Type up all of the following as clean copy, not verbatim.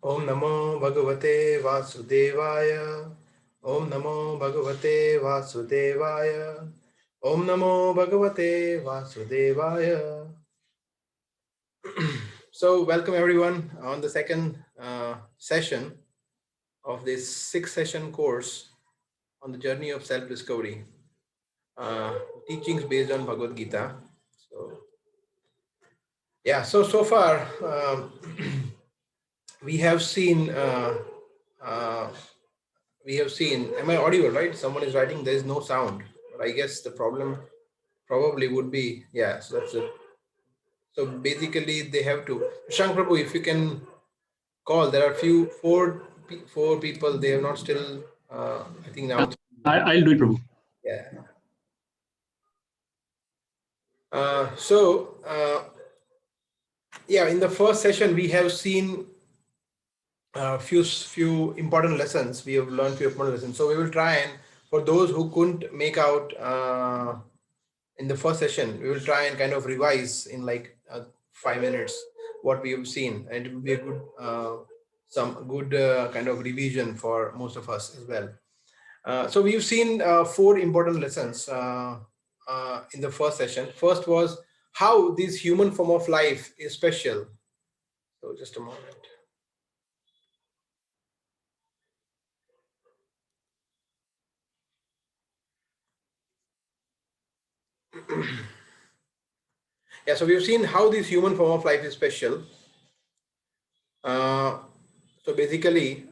Om Namo Bhagavate Vasudevaya. Om Namo Bhagavate Vasudevaya. Om Namo Bhagavate Vasudevaya. So, welcome everyone on the second session of this 6-session course on the journey of self-discovery, teachings based on Bhagavad Gita. So, yeah, so far we have seen. Uh, we have seen, am I audible, right? Someone is writing there is no sound, but I guess the problem probably would be, yeah, so that's it. So basically they have to, Shank Prabhu, if you can call, there are four people, they have not still, I think now, I'll do it, Prabhu. yeah. Yeah, in the first session we have seen few important lessons. We have learned few important lessons. So we will try, and for those who couldn't make out in the first session, we will try and kind of revise in like 5 minutes what we have seen, and it will be a good some good kind of revision for most of us as well. So we've seen four important lessons in the first session. First was how this human form of life is special. So just a moment. Yeah, so we've seen how this human form of life is special. So basically,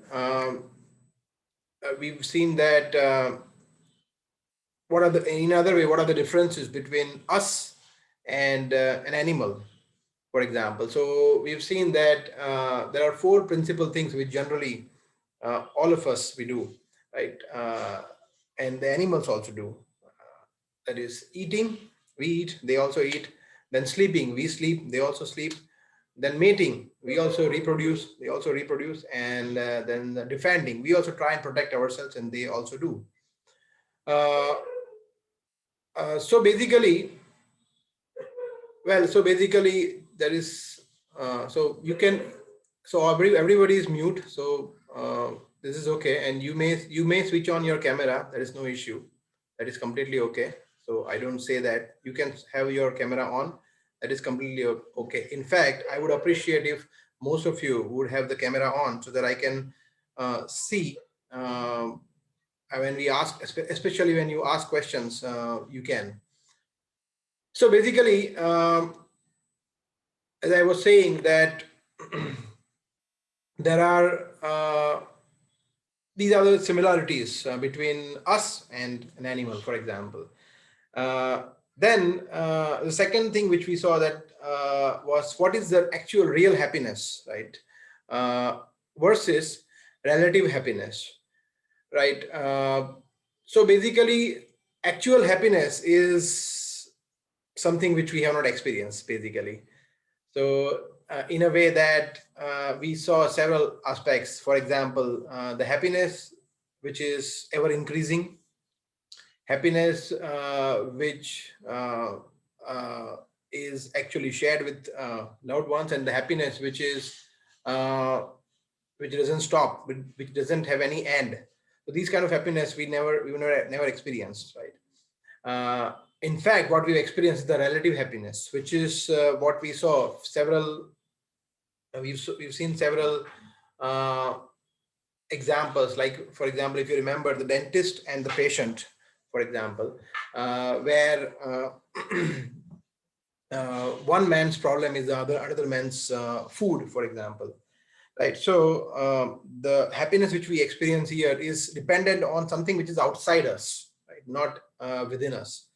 we've seen that what are the differences between us and an animal, for example. So we've seen that there are four principal things which generally all of us we do, right? And the animals also do. That is eating, we eat, they also eat. Then sleeping, we sleep, they also sleep. Then mating, we also reproduce, they also reproduce. And then defending, we also try and protect ourselves, and they also do. So basically, there is so you can, so everybody is mute, so this is okay, and you may switch on your camera, there is no issue, that is completely okay. So I don't say that you can have your camera on, that is completely okay. In fact, I would appreciate if most of you would have the camera on so that I can see when we ask, especially when you ask questions, you can. So basically, as I was saying, that there are these are the similarities between us and an animal, for example. Then the second thing which we saw that was what is the actual real happiness, right? Versus relative happiness, right? So basically, actual happiness is something which we have not experienced, basically. So in a way that we saw several aspects. For example, the happiness which is ever increasing, happiness which is actually shared with loved ones, and the happiness which is which doesn't stop, which doesn't have any end. So these kind of happiness we never experienced, right? In fact, what we've experienced is the relative happiness, which is what we saw several. We've seen several examples. Like, for example, if you remember the dentist and the patient, for example, where one man's problem is the another man's food, for example, right? So the happiness which we experience here is dependent on something which is outside us, right? Not within us.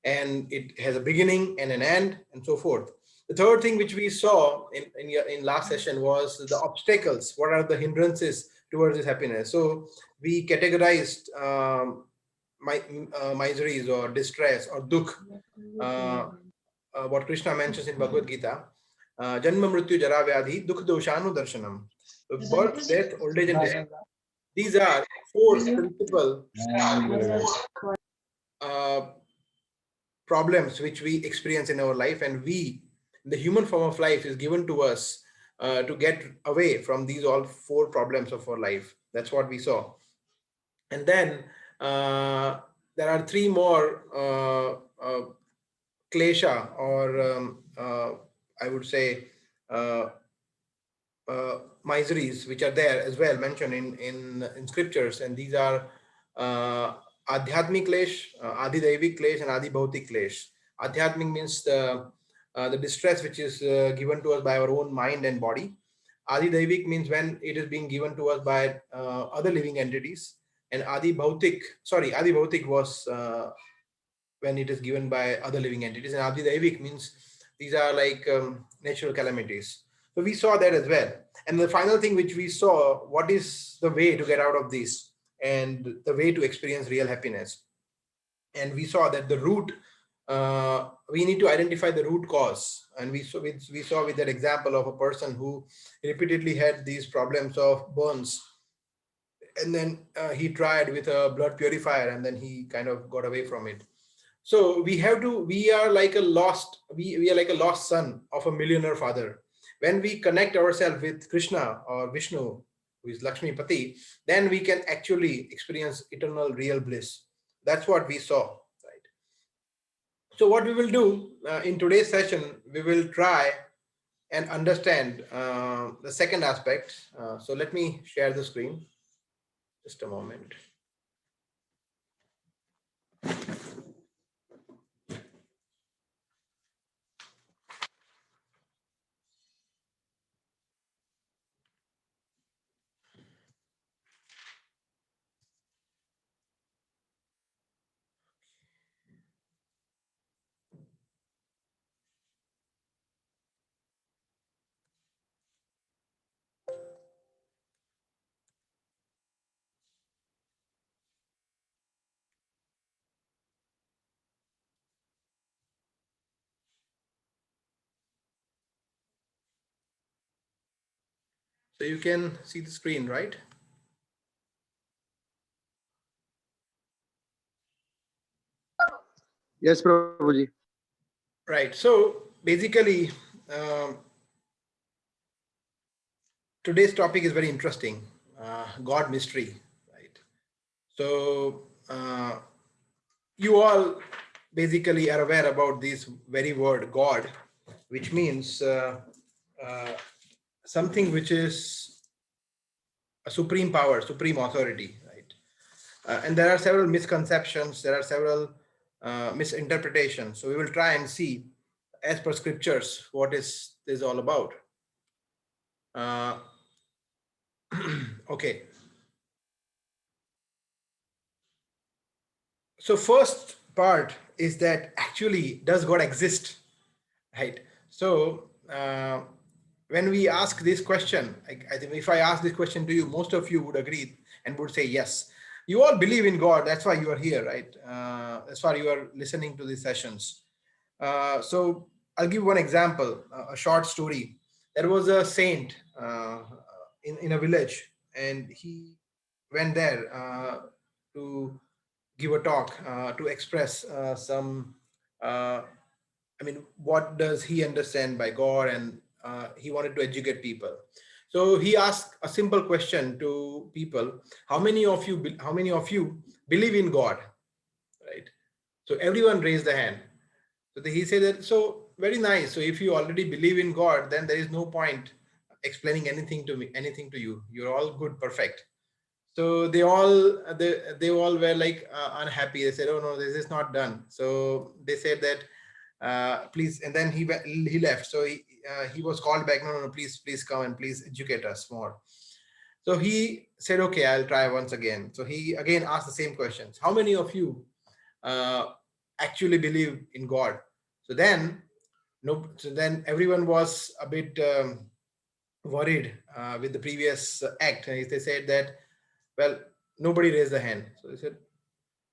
And it has a beginning and an end, and so forth. The third thing which we saw in last session was the obstacles. What are the hindrances towards this happiness? So we categorized miseries or distress or dukh, what Krishna mentions in Bhagavad Gita, Janma Mrityu Jara Vyadhi Dukh Doshanu Darshanam. So birth, death, old age, and disease. These are four principal problems which we experience in our life, and the human form of life is given to us to get away from these all four problems of our life. That's what we saw. And then there are three more klesha, or I would say uh, miseries, which are there as well, mentioned in scriptures. And these are adhyatmic klesh, adi daivik klesh, and adi bhautik klesh. Adhyatmic means the distress which is given to us by our own mind and body. Adi daivik means when it is being given to us by other living entities. And adi bhautik was when it is given by other living entities. And adi daivik means these are like natural calamities. So we saw that as well. And the final thing which we saw, what is the way to get out of this and the way to experience real happiness. And we saw that the root, we need to identify the root cause. And we saw with that example of a person who repeatedly had these problems of burns. And then he tried with a blood purifier, and then he kind of got away from it. So we are like we are like a lost son of a millionaire father. When we connect ourselves with Krishna or Vishnu, who is Lakshmi Pati, then we can actually experience eternal real bliss. That's what we saw, right? So what we will do in today's session, we will try and understand the second aspect. So let me share the screen. Just a moment. So you can see the screen, right? Yes, Prabhuji. Right. So basically, um, today's topic is very interesting. God mystery, right? So you all basically are aware about this very word God, which means uh, something which is a supreme power, supreme authority, right? And there are several misconceptions, there are several misinterpretations. So we will try and see, as per scriptures, what is this all about. Uh, okay. So first part is that actually, does God exist? Right. So when we ask this question, I think if I ask this question to you, most of you would agree and would say yes. You all believe in God. That's why you are here, right? That's why you are listening to these sessions. So I'll give one example, a short story. There was a saint in a village, and he went there to give a talk to express some I mean, what does he understand by God? And he wanted to educate people. So he asked a simple question to people: how many of you believe in God? Right. So everyone raised the hand. So he said that, so very nice. So if you already believe in God, then there is no point explaining anything to me, anything to you. You're all good, perfect. So they all were like unhappy. They said, oh no, this is not done. So they said that please, and then he left. So he was called back. No, no, no, please come and please educate us more. So he said, okay, I'll try once again. So he again asked the same questions: how many of you uh, actually believe in God? So then no, so then everyone was a bit worried with the previous act. And they said that, well, nobody raised the hand. So they said,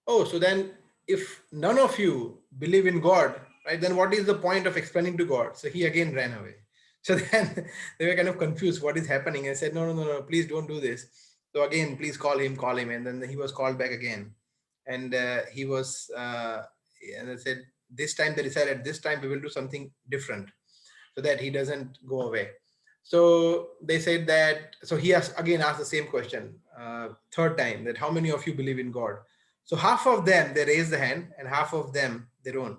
oh, so then if none of you believe in God, right, then what is the point of explaining to God? So he again ran away. So then they were kind of confused what is happening. I said, no, no, no, no, please don't do this. So again, please call him, call him. And then he was called back again. And he was, and I said, this time they decided, this time we will do something different so that he doesn't go away. So they said that, so he has again asked the same question, third time, that how many of you believe in God? So half of them, they raised the hand, and half of them, they don't.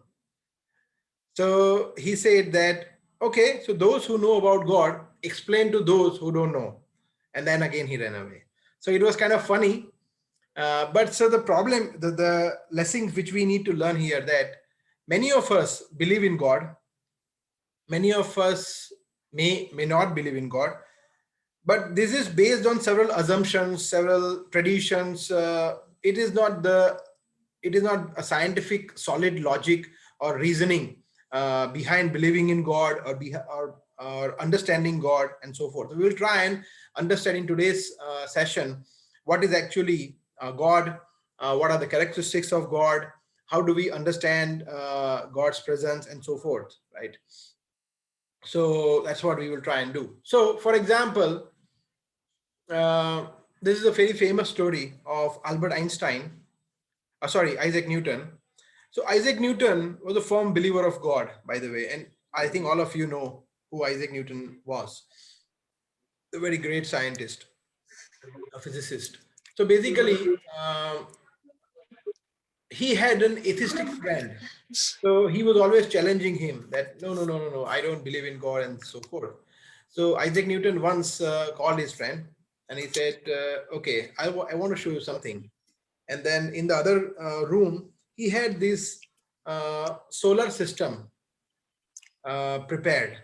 So he said that, okay, so those who know about God, explain to those who don't know. And then again, he ran away. So it was kind of funny. But so the problem, the lessons which we need to learn here, that many of us believe in God, many of us may not believe in God, but this is based on several assumptions, several traditions. It is not a scientific solid logic or reasoning behind believing in God, or understanding God, and so forth. So we will try and understand in today's session what is actually God, what are the characteristics of God, how do we understand God's presence, and so forth, right? So that's what we will try and do. So for example, uh, this is a very famous story of Albert Einstein, Isaac Newton. So Isaac Newton was a firm believer of God, by the way, and I think all of you know who Isaac Newton was. A very great scientist, a physicist. So basically, he had an atheistic friend. So he was always challenging him that no, I don't believe in God, and so forth. So Isaac Newton once called his friend, and he said, okay, I want to show you something. And then in the other room, he had this solar system prepared,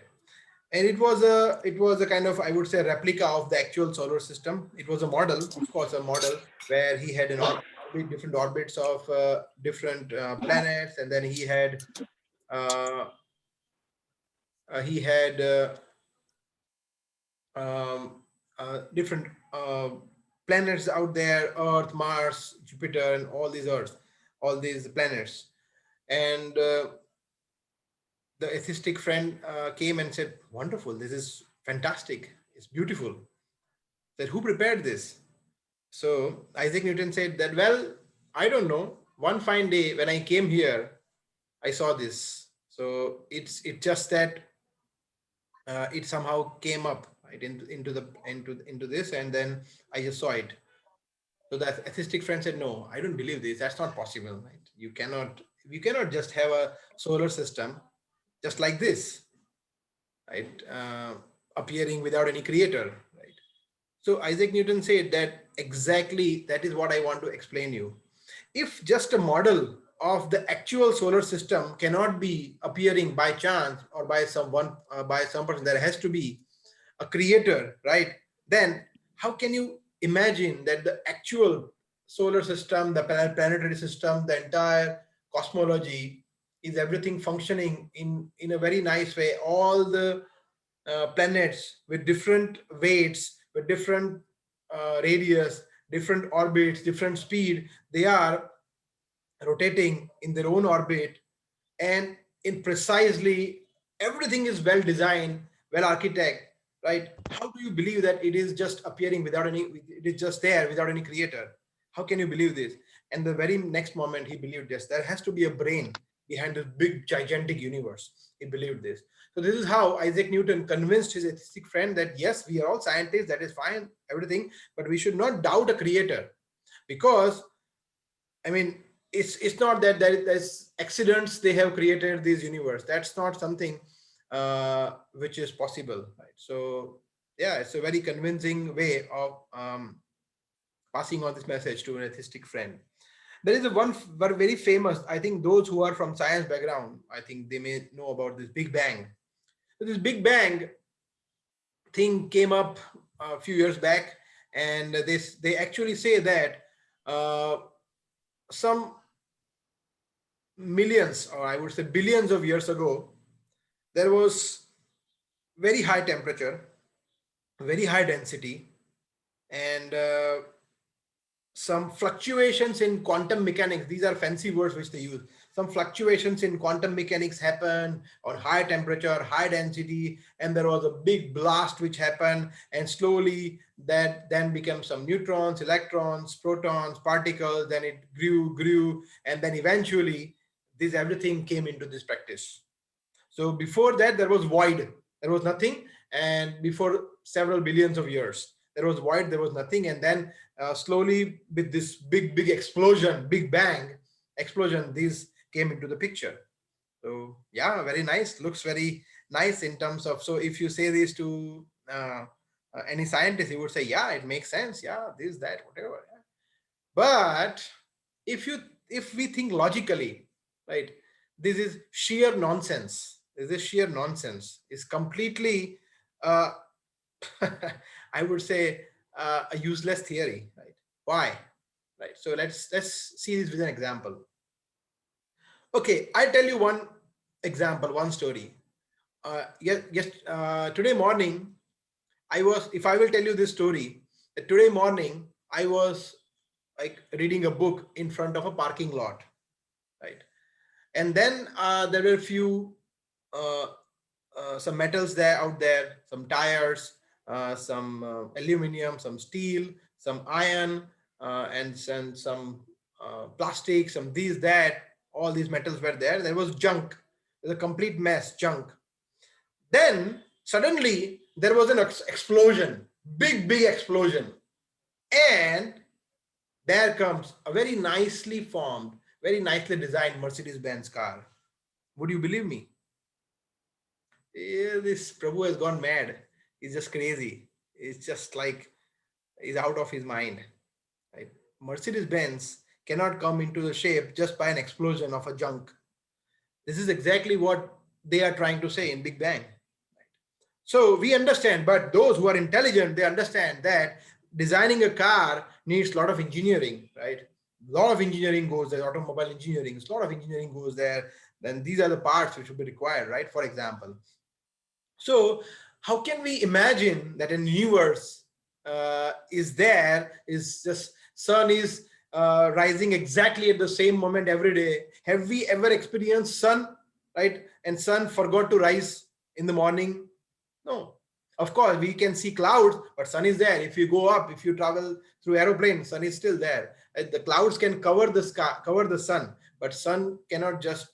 and it was a kind of, I would say, replica of the actual solar system. It was a model, of course, a model where he had different orbits of different planets, and then uh, he had um, different planets out there: Earth, Mars, Jupiter, and all these planets. And the atheistic friend came and said, "Wonderful! This is fantastic! It's beautiful." Said, "Who prepared this?" So Isaac Newton said that, "Well, I don't know. One fine day when I came here, I saw this. So it's just that it somehow came up, right, into this, and then I just saw it." So the atheistic friend said, "No, I don't believe this. That's not possible, right? You cannot just have a solar system just like this, right? Appearing without any creator, right?" So Isaac Newton said that exactly that is what I want to explain you. If just a model of the actual solar system cannot be appearing by chance or by some person, there has to be a creator, right? Then how can you imagine that the actual solar system, the planetary system, the entire cosmology, is everything functioning in a very nice way? All the planets with different weights, with different radius, different orbits, different speed, they are rotating in their own orbit, and in precisely everything is well designed, well architect, right? How do you believe that it is just appearing without any, it is just there without any creator? How can you believe this? And the very next moment he believed this. There has to be a brain behind this big gigantic universe. He believed this. So this is how Isaac Newton convinced his atheistic friend that yes, we are all scientists, that is fine, everything, but we should not doubt a creator. Because I mean, it's not that there's accidents they have created this universe. That's not something which is possible, right? So yeah, it's a very convincing way of passing on this message to an atheistic friend. There is a very famous, I think those who are from science background, I think they may know about this Big Bang. So this Big Bang thing came up a few years back, and they actually say that uh, some millions, or I would say billions of years ago, there was very high temperature, very high density, and some fluctuations in quantum mechanics. These are fancy words which they use. Some fluctuations in quantum mechanics happen on high temperature, high density, and there was a big blast which happened, and slowly that then became some neutrons, electrons, protons, particles, then it grew, and then eventually this everything came into this practice. So before that, there was void, there was nothing, and before several billions of years there was void, there was nothing, and then slowly with this big explosion, big bang explosion, these came into the picture. So yeah, very nice, looks very nice in terms of, so if you say this to any scientist, he would say, yeah, it makes sense, yeah, this, that, whatever. Yeah. But if you, if we think logically, right, this is sheer nonsense. This is sheer nonsense. It's completely, uh, I would say, a useless theory, right? Why? Right. So let's see this with an example. Okay, I'll tell you one example, one story. Yes, today morning, I was, if I will tell you this story, that today morning, I was like reading a book in front of a parking lot, right? And then there were a few, uh, some metals there out there, some tires, some aluminum, some steel, some iron, and some plastic, some these, that, all these metals were there. There was junk, there's a complete mess, junk. Then suddenly there was an explosion, big explosion. And there comes a very nicely formed, very nicely designed Mercedes-Benz car. Would you believe me? This Prabhu has gone mad. He's just crazy. It's just like he's out of his mind. Right? Mercedes-Benz cannot come into the shape just by an explosion of a junk. This is exactly what they are trying to say in Big Bang. So we understand, but those who are intelligent, they understand that designing a car needs a lot of engineering, right? A lot of engineering goes there, automobile engineering, a lot of engineering goes there. Then these are the parts which will be required, right? For example. So how can we imagine that a universe is there, is just sun is rising exactly at the same moment every day? Have we ever experienced sun, right? And sun forgot to rise in the morning? No. Of course, we can see clouds, but sun is there. If you go up, if you travel through aeroplane, sun is still there. The clouds can cover the sky, cover the sun, but sun cannot just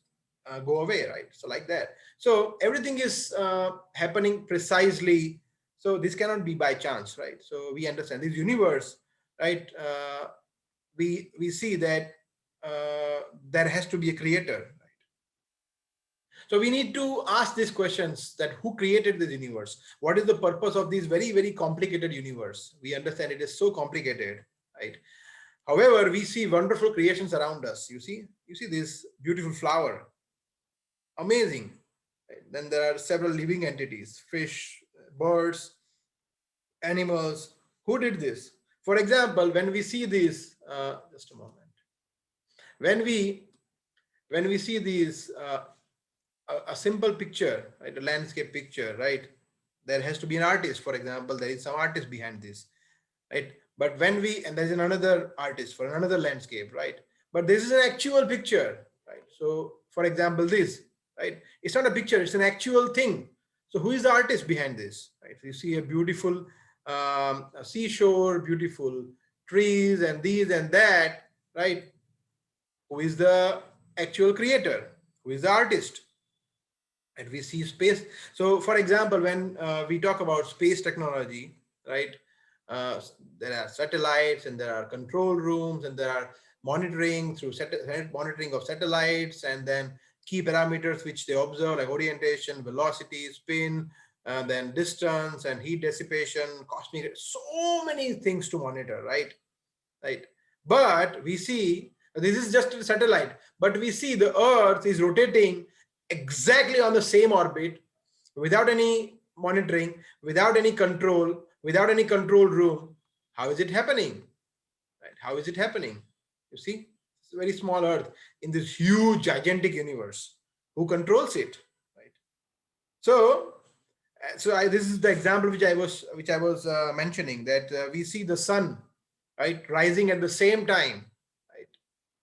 go away, right? So like that. So everything is happening precisely. So this cannot be by chance, right? So we understand this universe, right? We see that there has to be a creator. So we need to ask these questions, that who created this universe? What is the purpose of this very complicated universe? We understand it is so complicated, right? However, we see wonderful creations around us. You see this beautiful flower, amazing. Right? Then there are several living entities, fish, birds, animals. Who did this? For example, when we see this, just a moment. When we see these a simple picture, right? A landscape picture, right? There has to be an artist, for example, there is some artist behind this, right? But when we, and there's another artist for another landscape, right? But this is an actual picture, right? So for example, this, right? It's not a picture, it's an actual thing. So who is the artist behind this, right? You see a beautiful a seashore, beautiful trees and these and that, right? Who is the actual creator? Who is the artist? And we see space. So for example, when we talk about space technology, right, there are satellites and there are control rooms and there are monitoring through monitoring of satellites, and then key parameters which they observe, like orientation, velocity, spin, then distance and heat dissipation, cosmic, so many things to monitor, right. But we see this is just a satellite, but we see the earth is rotating exactly on the same orbit without any monitoring, without any control, without any control room. How is it happening? Right? How is it happening? You see, it's a very small earth in this huge gigantic universe. Who controls it? Right. So this is the example which I was mentioning, that we see the sun, right, rising at the same time, right,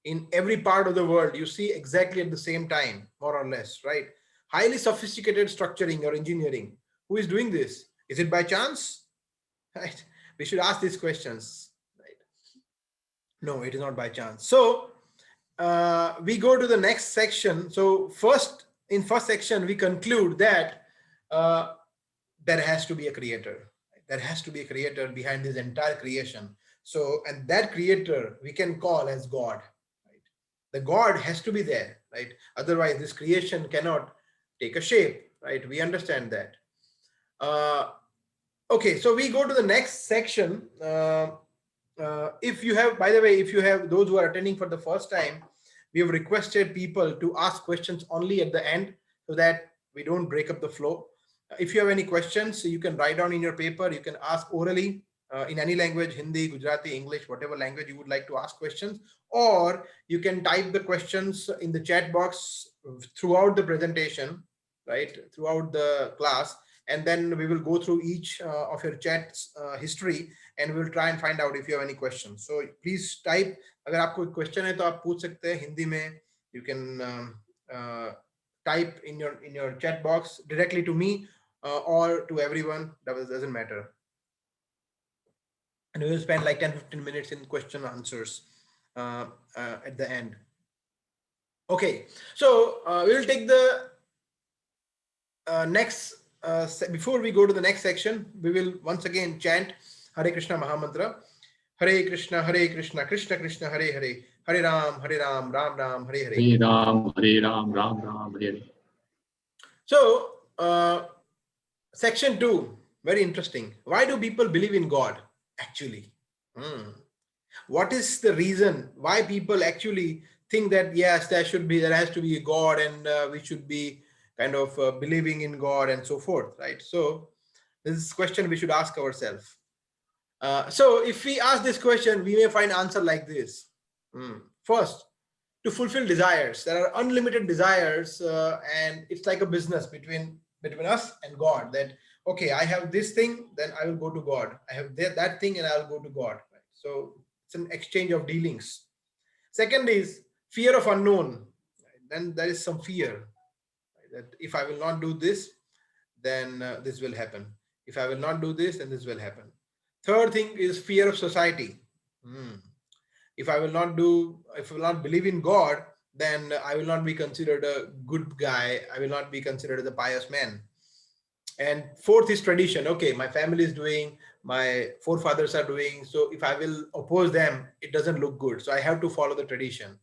in every part of the world. You see exactly at the same time, more or less, right? Highly sophisticated structuring or engineering. Who is doing this? Is it by chance? Right? We should ask these questions, right? No, it is not by chance. So we go to the next section. So in first section we conclude that there has to be a creator. There has to be a creator behind this entire creation. So, and that creator we can call as God. Right? The God has to be there, right? Otherwise, this creation cannot take a shape, right? We understand that. Okay, so we go to the next section. If you have, by the way, if you have those who are attending for the first time, we have requested people to ask questions only at the end so that we don't break up the flow. If you have any questions, you can write down in your paper. You can ask orally in any language, Hindi, Gujarati, English, whatever language you would like to ask questions, or you can type the questions in the chat box throughout the presentation, right, throughout the class, and then we will go through each of your chats history and we'll try and find out if you have any questions. So please type. अगर आपको कोई question है तो आप पूछ सकते हैं हिंदी में. You can type in your chat box directly to me or to everyone. That doesn't matter. And we will spend like 10-15 minutes in question answers at the end. Okay, so we will take the next. Before we go to the next section, we will once again chant Hare Krishna Mahamantra. Hare Krishna, Krishna Krishna, Hare Hare, Hare Ram, Ram Ram, Hare Hare. Hare Ram, Ram Ram, Hare Hare. So, section 2, very interesting. Why do people believe in God actually? What is the reason why people actually think that yes, there has to be a God and we should be kind of believing in God and so forth, right? So this is a question we should ask ourselves. So if we ask this question, we may find answer like this. First, to fulfill desires. There are unlimited desires and it's like a business between us and God, that okay, I have this thing, then I will go to God. I have that thing and I will go to God. Right? So it's an exchange of dealings. Second is fear of unknown. Then there is some fear that if I will not do this, then this will happen. If I will not do this, then this will happen. Third thing is fear of society. If I will not believe in God, then I will not be considered a good guy. I will not be considered as a pious man. And fourth is tradition. Okay, my family is doing, my forefathers are doing. So if I will oppose them, it doesn't look good. So I have to follow the tradition.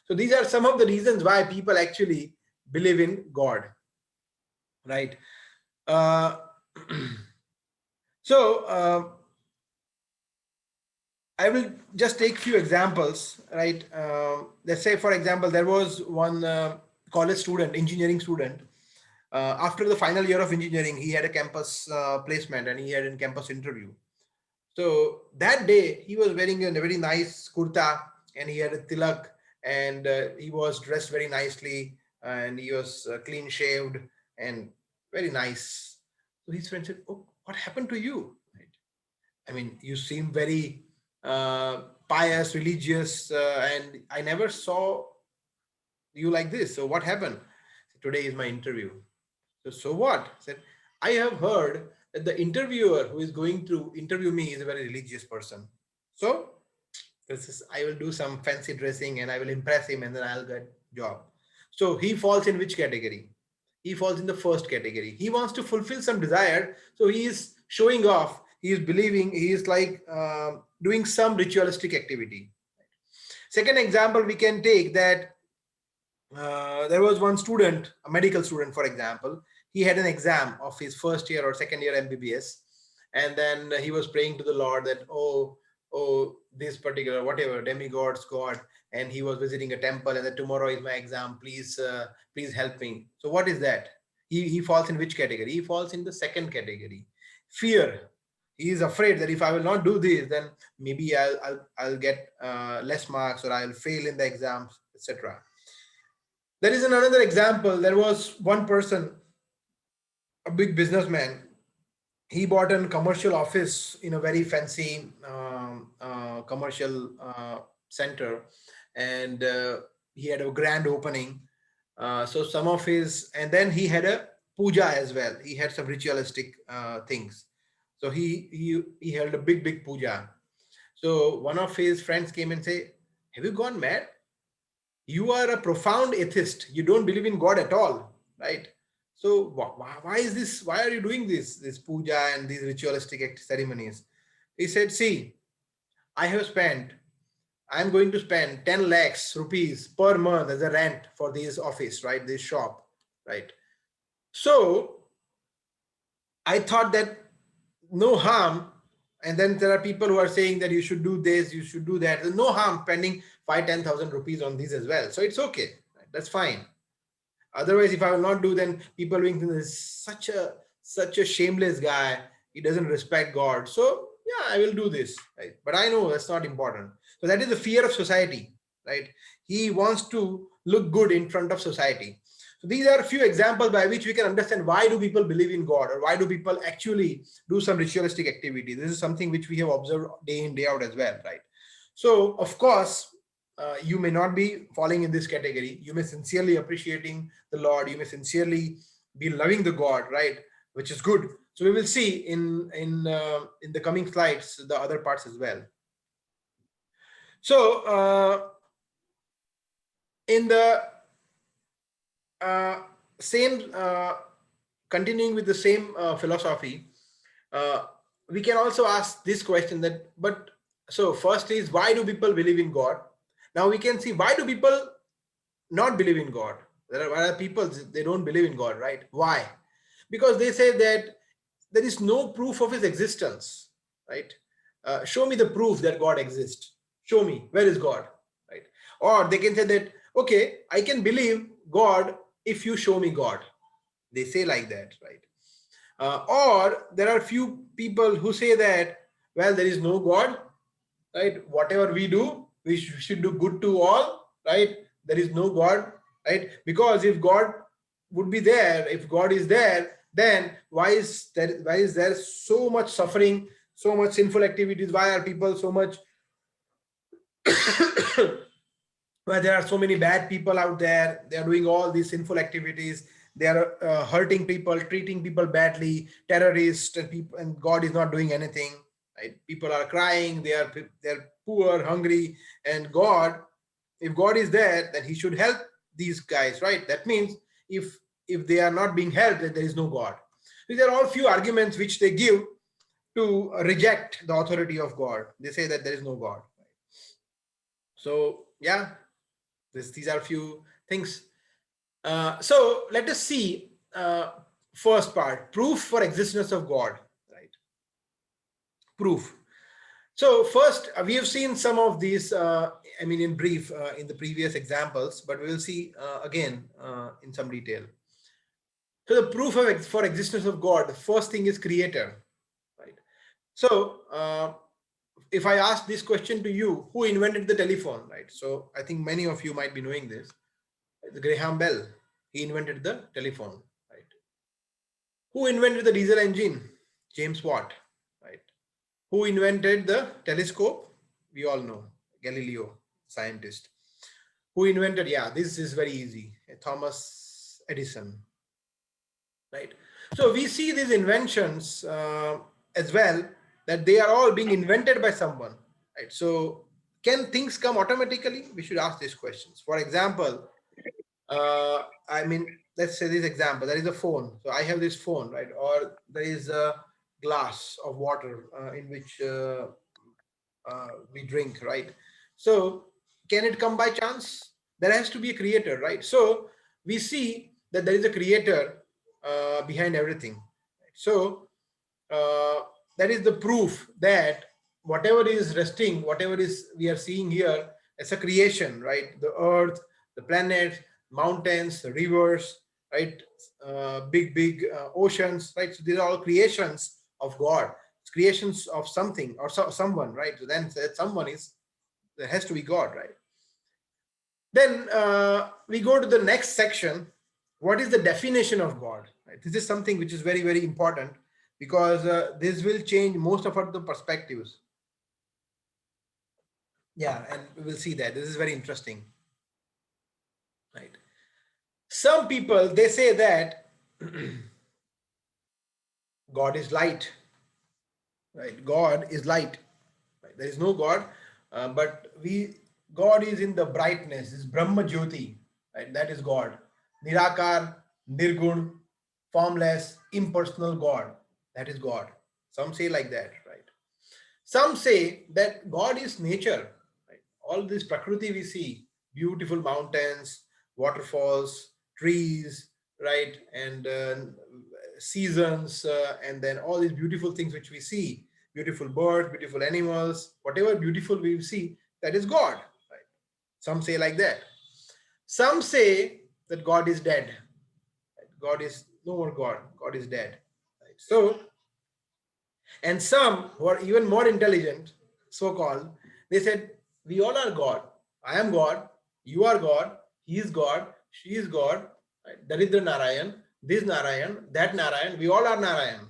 So these are some of the reasons why people actually believe in God, right? I will just take few examples, right? Let's say, for example, there was one college student, engineering student. After the final year of engineering, he had a campus placement and he had a campus interview. So that day, he was wearing a very nice kurta and he had a tilak and he was dressed very nicely and he was clean shaved and very nice. So his friend said, "Oh, what happened to you? Right? I mean, you seem very pious, religious, and I never saw you like this. So what happened?" "Today is my interview." So what? I said, "I have heard that the interviewer who is going to interview me is a very religious person. So I will do some fancy dressing and I will impress him and then I'll get job." So he falls in which category? He falls in the first category. He wants to fulfill some desire. So he is showing off. He is believing. He is like doing some ritualistic activity. Second example, we can take that there was one student, a medical student, for example. He had an exam of his first year or second year MBBS. And then he was praying to the Lord that, oh, this particular, whatever, demigods, God, and he was visiting a temple and that tomorrow is my exam, please help me. So what is that? He falls in which category? He falls in the second category. Fear. He is afraid that if I will not do this, then maybe I'll get less marks or I'll fail in the exams, etc. There is another example. There was one person, a big businessman. He bought a commercial office in a very fancy commercial center, and he had a grand opening. So some of his, and then he had a puja as well. He had some ritualistic things. So he held a big puja. So one of his friends came and say, "Have you gone mad? You are a profound atheist. You don't believe in God at all, right? So why is this? Why are you doing this puja and these ritualistic ceremonies? He said, see, I have spent, I'm going to spend 10 lakhs rupees per month as a rent for this office, right? This shop, right? So I thought that no harm. And then there are people who are saying that you should do this, you should do that. There's no harm spending 5-10,000 rupees on these as well. So it's okay. Right? That's fine. Otherwise, if I will not do, then people will think this is such a shameless guy. He doesn't respect God. So yeah, I will do this. Right? But I know that's not important. So that is the fear of society, right? He wants to look good in front of society. So these are a few examples by which we can understand why do people believe in God, or why do people actually do some ritualistic activity. This is something which we have observed day in, day out as well, right? So of course, you may not be falling in this category. You may sincerely appreciating the Lord. You may sincerely be loving the God, right? Which is good. So we will see in the coming slides the other parts as well. So in the same continuing with the same philosophy, we can also ask this question that, but so first is, why do people believe in God? Now we can see, why do people not believe in God? There are people, they don't believe in God, right? Why? Because they say that there is no proof of his existence, right? Show me the proof that God exists. Show me, where is God, right? Or they can say that, okay, I can believe God if you show me God. They say like that, right? Or there are few people who say that, well, there is no God, right? Whatever we do, we should do good to all, right? There is no God, right? Because if God would be there, if God is there, then why is there so much suffering, so much sinful activities? Why are people so much where there are so many bad people out there? They are doing all these sinful activities. They are hurting people, treating people badly, terrorists, and people, and God is not doing anything. Right? People are crying. They're poor, hungry, and God, if God is there, then He should help these guys, right? That means if they are not being helped, then there is no God. These are all few arguments which they give to reject the authority of God. They say that there is no God. So yeah, these are few things. So let us see first part, proof for existence of God, right? Proof. So first, we have seen some of these, I mean, in brief in the previous examples, but we will see again in some detail. So the proof for existence of God, the first thing is creator, right? So if I ask this question to you, who invented the telephone, right? So I think many of you might be knowing this. The Graham Bell, he invented the telephone, right? Who invented the diesel engine? James Watt, right? Who invented the telescope? We all know, Galileo, scientist. Who invented, yeah, this is very easy, Thomas Edison, right? So we see these inventions as well, that they are all being invented by someone, right? So can things come automatically? We should ask these questions. For example, I mean, let's say this example, there is a phone. So I have this phone, right? Or there is a glass of water in which we drink, right? So can it come by chance? There has to be a creator, right? So we see that there is a creator behind everything. So uh, that is the proof that whatever is resting, whatever is we are seeing here, it's a creation, right? The earth, the planet, mountains, the rivers, right? Big oceans, right? So these are all creations of God. It's creations of something or someone, right? So then that someone is, there has to be God, right? Then we go to the next section. What is the definition of God? Right? This is something which is very important, because this will change most of our the perspectives. Yeah, and we will see that. This is very interesting, right? Some people, they say that God is light, right? God is light. Right? There is no God, but God is in the brightness. Is Brahma Jyoti, right? That is God. Nirakar, Nirgun. formless, impersonal God. That is God. Some say like that, right? Some say that God is nature. Right? All this Prakriti we see, beautiful mountains, waterfalls, trees, right? And seasons, and then all these beautiful things which we see, beautiful birds, beautiful animals, whatever beautiful we see, that is God. Right? Some say like that. Some say that God is dead. Right? God is no more God. God is dead. Right? So, and some who are even more intelligent, so-called, they said, we all are God. I am God. You are God. He is God. She is God. Right? Daridra Narayan, this Narayan, that Narayan. We all are Narayan.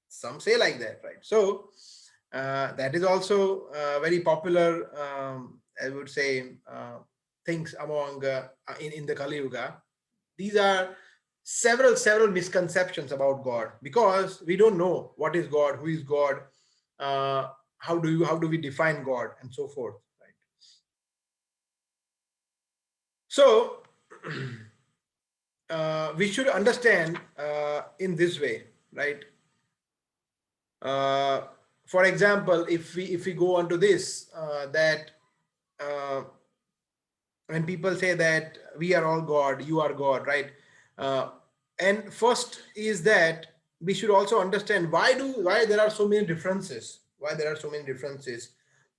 Some say like that, right? So that is also very popular, I would say, things among in the Kali Yuga. These are several misconceptions about God, because we don't know what is God, who is God, uh, how do we define God, and so forth, right? So we should understand in this way, right? Uh, for example, if we go on to this, that uh, when people say that we are all God, you are God, right? Uh, and first is that we should also understand why there are so many differences, why there are so many differences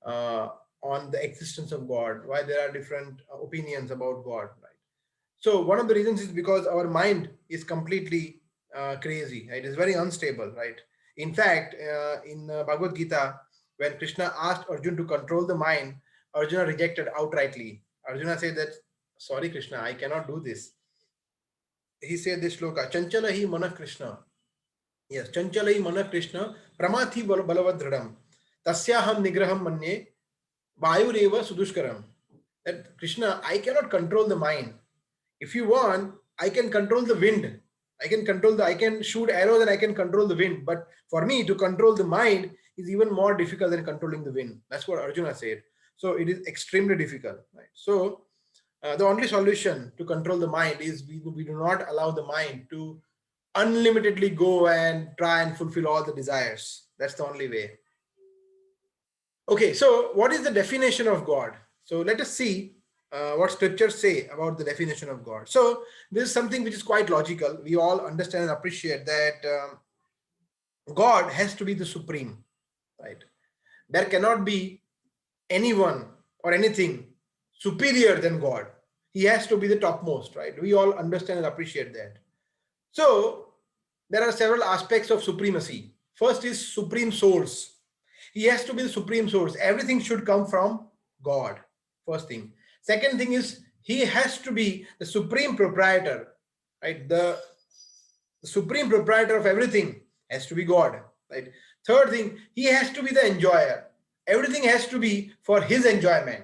uh, on the existence of God, why there are different opinions about God, right? So one of the reasons is because our mind is completely crazy. Right? It is very unstable, right? In fact, in Bhagavad Gita, when Krishna asked Arjuna to control the mind, Arjuna rejected outrightly. Arjuna said that, sorry, Krishna, I cannot do this. He said this shloka, Chanchala hi mana Krishna. Yes, Chanchala hi mana Krishna, Pramathi balavadradam, Tasyaham nigraham manye, Vayureva sudushkaram. That Krishna, I cannot control the mind. If you want, I can control the wind. I can shoot arrows and I can control the wind. But for me to control the mind is even more difficult than controlling the wind. That's what Arjuna said. So it is extremely difficult. Right? So the only solution to control the mind is we do not allow the mind to unlimitedly go and try and fulfill all the desires. That's the only way. Okay, so what is the definition of God? So let us see what scriptures say about the definition of God. So this is something which is quite logical. We all understand and appreciate that God has to be the supreme, right? There cannot be anyone or anything superior than God. He has to be the topmost, right? We all understand and appreciate that. So there are several aspects of supremacy. First is supreme source. He has to be the supreme source. Everything should come from God. First thing. Second thing is he has to be the supreme proprietor, right? The supreme proprietor of everything has to be God, right? Third thing, he has to be the enjoyer. Everything has to be for his enjoyment.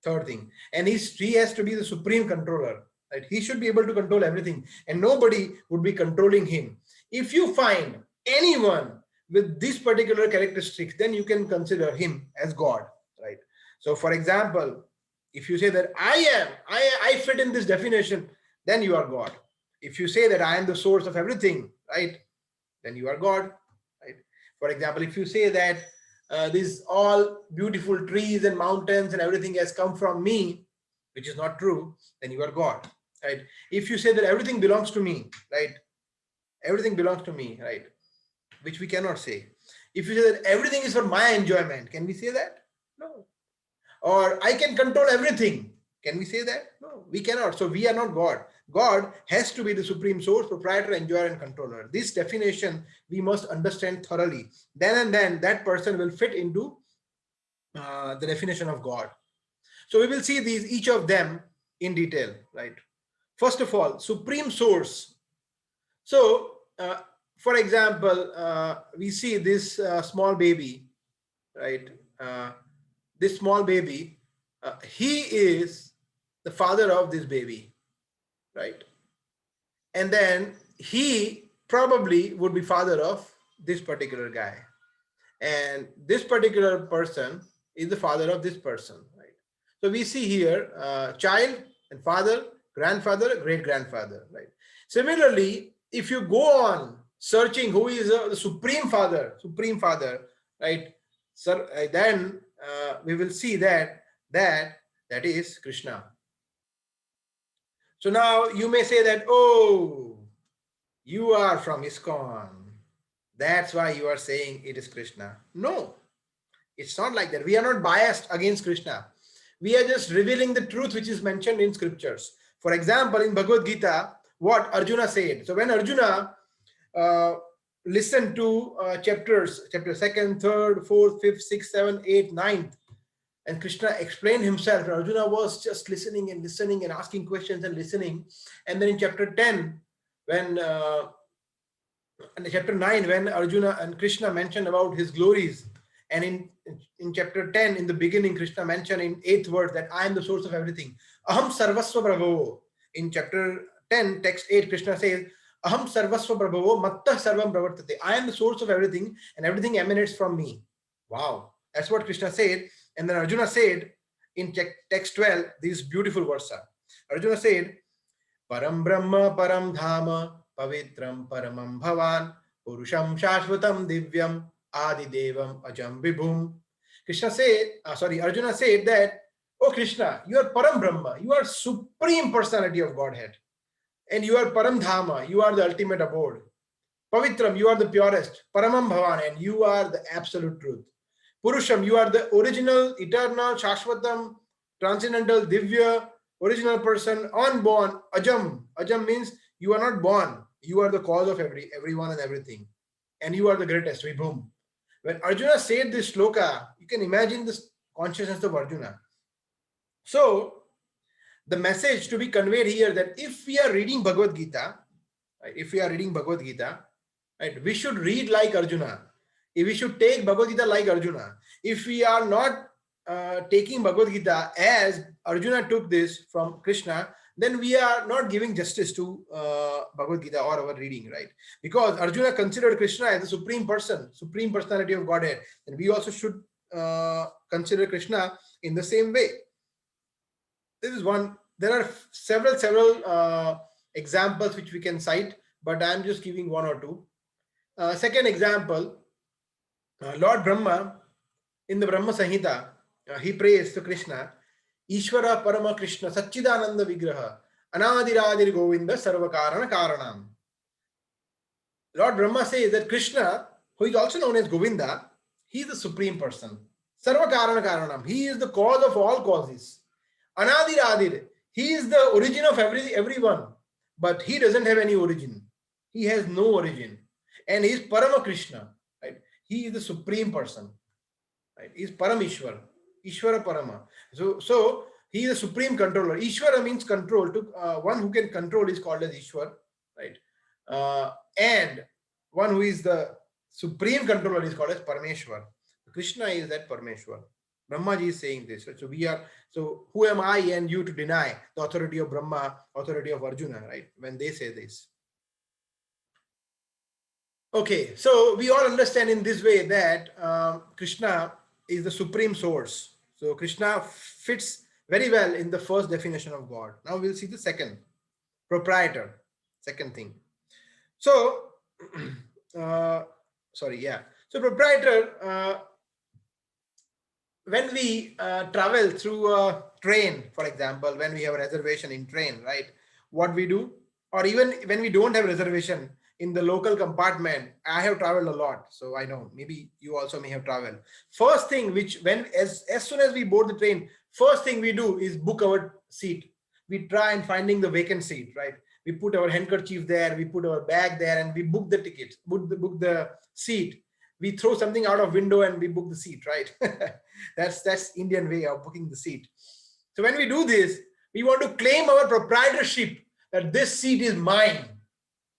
Third thing, and he has to be the supreme controller, right? He should be able to control everything, and nobody would be controlling him. If you find anyone with these particular characteristics, then you can consider him as God, right? So, for example, if you say that I fit in this definition, then you are God. If you say that I am the source of everything, right, then you are God, right? For example, if you say that these all beautiful trees and mountains and everything has come from me, which is not true, then you are God, right? If you say that everything belongs to me, right, everything belongs to me, right, which we cannot say. If you say that everything is for my enjoyment, can we say that? No. Or I can control everything, can we say that? No, we cannot. So we are not God. God has to be the supreme source, proprietor, enjoyer, and controller. This definition we must understand thoroughly. Then and then that person will fit into the definition of God. So we will see these, each of them in detail, right? First of all, supreme source. So, for example, we see this small baby, right? This small baby, he is the father of this baby, right? And then he probably would be father of this particular guy. And this particular person is the father of this person, right? So we see here child and father, grandfather, great grandfather, right? Similarly, if you go on searching who is the Supreme Father, right? Sir, then we will see that is Krishna. So now you may say that, oh, you are from ISKCON. That's why you are saying it is Krishna. No, it's not like that. We are not biased against Krishna. We are just revealing the truth which is mentioned in scriptures. For example, in Bhagavad Gita, what Arjuna said. So when Arjuna listened to chapter 2nd, 3rd, 4th, 5th, 6th, 7th, 8th, 9th, and Krishna explained himself, and Arjuna was just listening and listening and asking questions and listening. And then in chapter 10, when in chapter 9, when Arjuna and Krishna mentioned about his glories, and in chapter 10, in the beginning, Krishna mentioned in 8th verse that I am the source of everything. Aham sarvasva prabhavo. In chapter 10, text 8, Krishna says, Aham sarvasva prabhavo mattah sarvam pravartate. I am the source of everything, and everything emanates from me. Wow. That's what Krishna said. And then Arjuna said in text 12, this beautiful verse. Arjuna said, Param Brahma Param Dhama Pavitram Paramam Bhavan Purusham Shashvatam Divyam Adi Devam Ajam Vibhum. Arjuna said that, oh Krishna, you are Param Brahma, you are Supreme Personality of Godhead. And you are Param Dhama, you are the ultimate abode. Pavitram, you are the purest. Paramam Bhavan, and you are the absolute truth. Purusham, you are the original, eternal, Shashvatam, transcendental, Divya, original person, unborn. Ajam means you are not born. You are the cause of everyone and everything. And you are the greatest, Vibhum. When Arjuna said this shloka, you can imagine this consciousness of Arjuna. So, the message to be conveyed here that if we are reading Bhagavad Gita, right, we should read like Arjuna. If we should take Bhagavad Gita like Arjuna. If we are not taking Bhagavad Gita as Arjuna took this from Krishna, then we are not giving justice to Bhagavad Gita or our reading, right? Because Arjuna considered Krishna as the supreme person, supreme personality of Godhead, and we also should consider Krishna in the same way. This is one. There are several examples which we can cite, but I am just giving one or two. Second example, Lord Brahma, in the Brahma Samhita, he prays to Krishna, Ishvara Parama Krishna Satchidananda Vigraha Anadiradir Govinda Sarvakarana Karanam. Lord Brahma says that Krishna, who is also known as Govinda, he is the supreme person. Sarvakarana Karanam, he is the cause of all causes. Anadiradir, he is the origin of everyone, but he doesn't have any origin. He has no origin. And he is Parama Krishna, right? He is the supreme person, right? He is Paramishwar, Ishvara Parama. So he is the supreme controller. Ishvara means control. One who can control is called as Ishwar, right? And one who is the supreme controller is called as Parameshwar. Krishna is that Parameshwar. Brahmaji is saying this. So who am I and you to deny the authority of Brahma, authority of Arjuna, right? When they say this. Okay, so we all understand in this way that Krishna is the supreme source. So Krishna fits very well in the first definition of God. Now we'll see the second, proprietor, second thing. So, So proprietor, when we travel through a train, for example, when we have a reservation in train, right? What we do, or even when we don't have reservation in the local compartment, I have traveled a lot, so I know maybe you also may have traveled. First thing, as soon as we board the train, first thing we do is book our seat. We try and finding the vacant seat, right? We put our handkerchief there, we put our bag there, and we book the ticket, book the seat. We throw something out of window and we book the seat, right? That's Indian way of booking the seat. So when we do this, we want to claim our proprietorship that this seat is mine.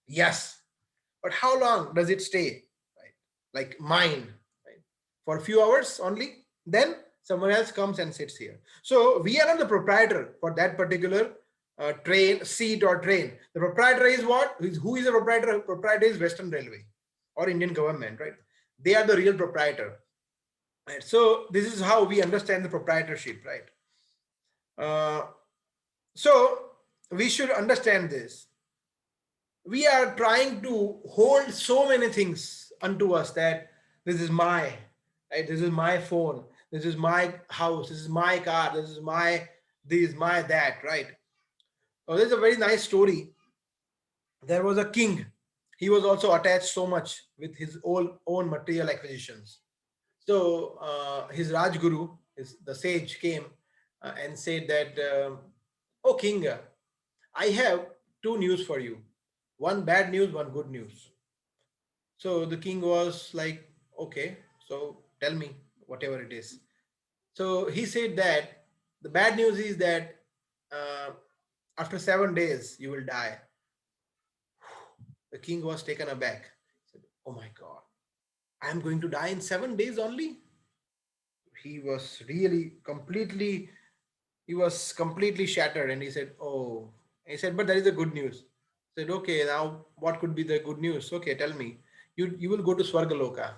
Yes. But how long does it stay? Right? Like mine, right? For a few hours only. Then someone else comes and sits here. So we are not the proprietor for that particular seat or train. The proprietor is what? Who is the proprietor? Proprietor is Western Railway or Indian government, right? They are the real proprietor. Right? So this is how we understand the proprietorship, right? So we should understand this. we are trying to hold so many things unto us that this is my, right? This is my phone. This is my house. This is my car. This is my that, right? So there's a very nice story. There was a king. He was also attached so much with his own material acquisitions. So his Rajguru, the sage, came and said that, "Oh king, I have two news for you. One bad news, one good news." So the king was like, "Okay, so tell me whatever it is." So he said that the bad news is that uh, after 7 days you will die. The king was taken aback. He said, "Oh my God, I am going to die in 7 days only?" He was really completely, he was completely shattered, and he said, "Oh," he said, "but there is a good news." I said, "Okay, now what could be the good news? Okay, tell me." You will go to Swargaloka.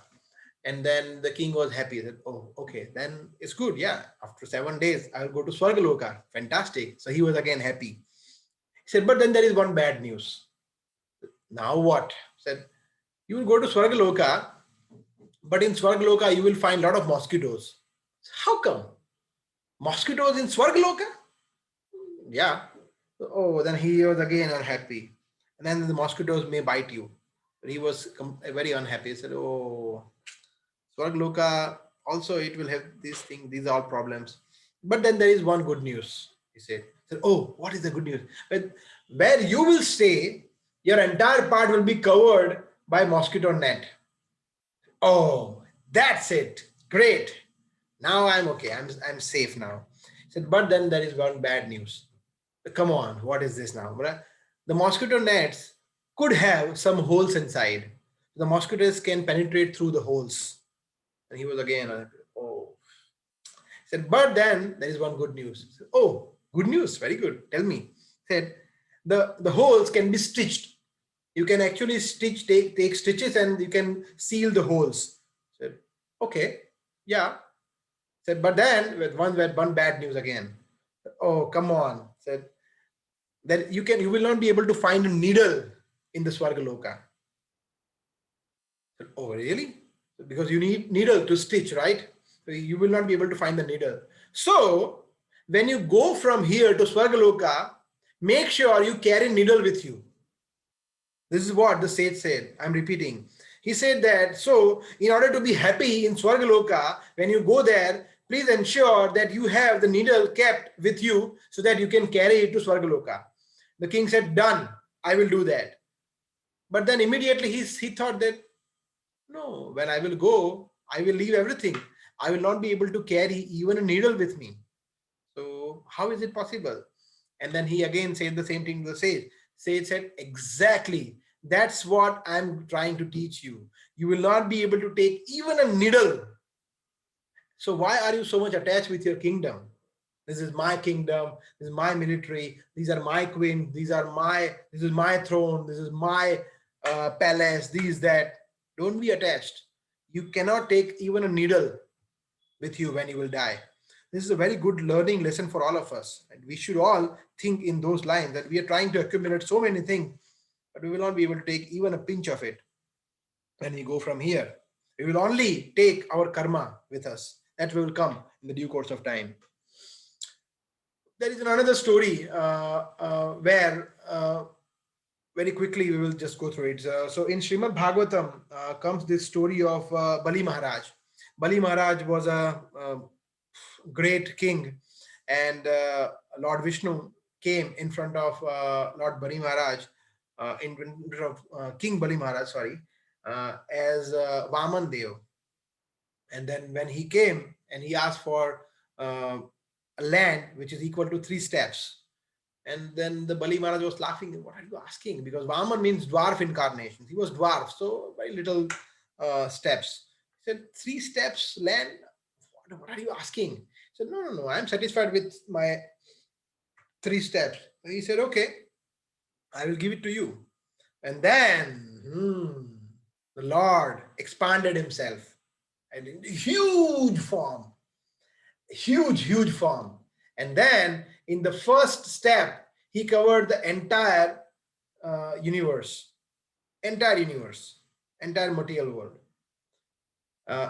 And then the king was happy. He said, "Oh, okay, then it's good. Yeah, after 7 days, I'll go to Swargaloka. Fantastic." So he was again happy. He said, "But then there is one bad news." "Now what?" He said, "You will go to Swargaloka, but in Swargaloka, you will find a lot of mosquitoes." "How come? Mosquitoes in Swargaloka?" "Yeah." "Oh, then he was again unhappy. And then the mosquitoes may bite you." He was very unhappy. He said, "Oh, Swargaloka, also it will have these things, these are all problems. But then there is one good news," he said. "Oh, what is the good news?" "But where you will stay, your entire part will be covered by mosquito net." "Oh, that's it. Great. Now I'm okay. I'm safe now." He said, "But then there is one bad news." "Come on, what is this now?" "The mosquito nets could have some holes inside. The mosquitoes can penetrate through the holes." And he was again, "Oh." He said, "But then there is one good news." He said, "Oh, good news. Very good. Tell me." He said, the holes can be stitched. You can actually take stitches and you can seal the holes." I said, "Okay, yeah." He said, "But then with one bad news again." "Oh, come on." He said, "that you will not be able to find a needle in the Swargaloka." I said, "Oh, really?" "Because you need needle to stitch, right? So you will not be able to find the needle. So when you go from here to Swargaloka, make sure you carry needle with you." This is what the sage said. I'm repeating. He said that, so in order to be happy in Swargaloka, when you go there, please ensure that you have the needle kept with you so that you can carry it to Swargaloka. The king said, "Done. I will do that." But then immediately he thought that, "No, when I will go, I will leave everything. I will not be able to carry even a needle with me. So how is it possible?" And then he again said the same thing to the sage. Sage said, "Exactly. That's what I'm trying to teach you. You will not be able to take even a needle. So why are you so much attached with your kingdom? This is my kingdom. This is my military. These are my queens. This is my throne. This is my palace. These, that. Don't be attached. You cannot take even a needle with you when you will die." This is a very good learning lesson for all of us. And we should all think in those lines that we are trying to accumulate so many things, but we will not be able to take even a pinch of it when we go from here. We will only take our karma with us. That will come in the due course of time. There is another story where very quickly we will just go through it. So in Srimad Bhagavatam comes this story of Bali Maharaj. Bali Maharaj was a great king, and Lord Vishnu came in front of Lord Bali Maharaj, in front of King Bali Maharaj, sorry, as Vaman Dev. And then when he came and he asked for a land which is equal to 3 steps, and then the Bali Maharaj was laughing. "What are you asking?" Because Vaman means dwarf incarnation. He was dwarf, so very little steps. He said, "3 steps land? What are you asking?" He said, "No, no, no. I'm satisfied with my 3 steps." And he said, "Okay, I will give it to you." And then the Lord expanded himself and in huge form, huge form. And then in the first step, he covered the entire universe, entire material world.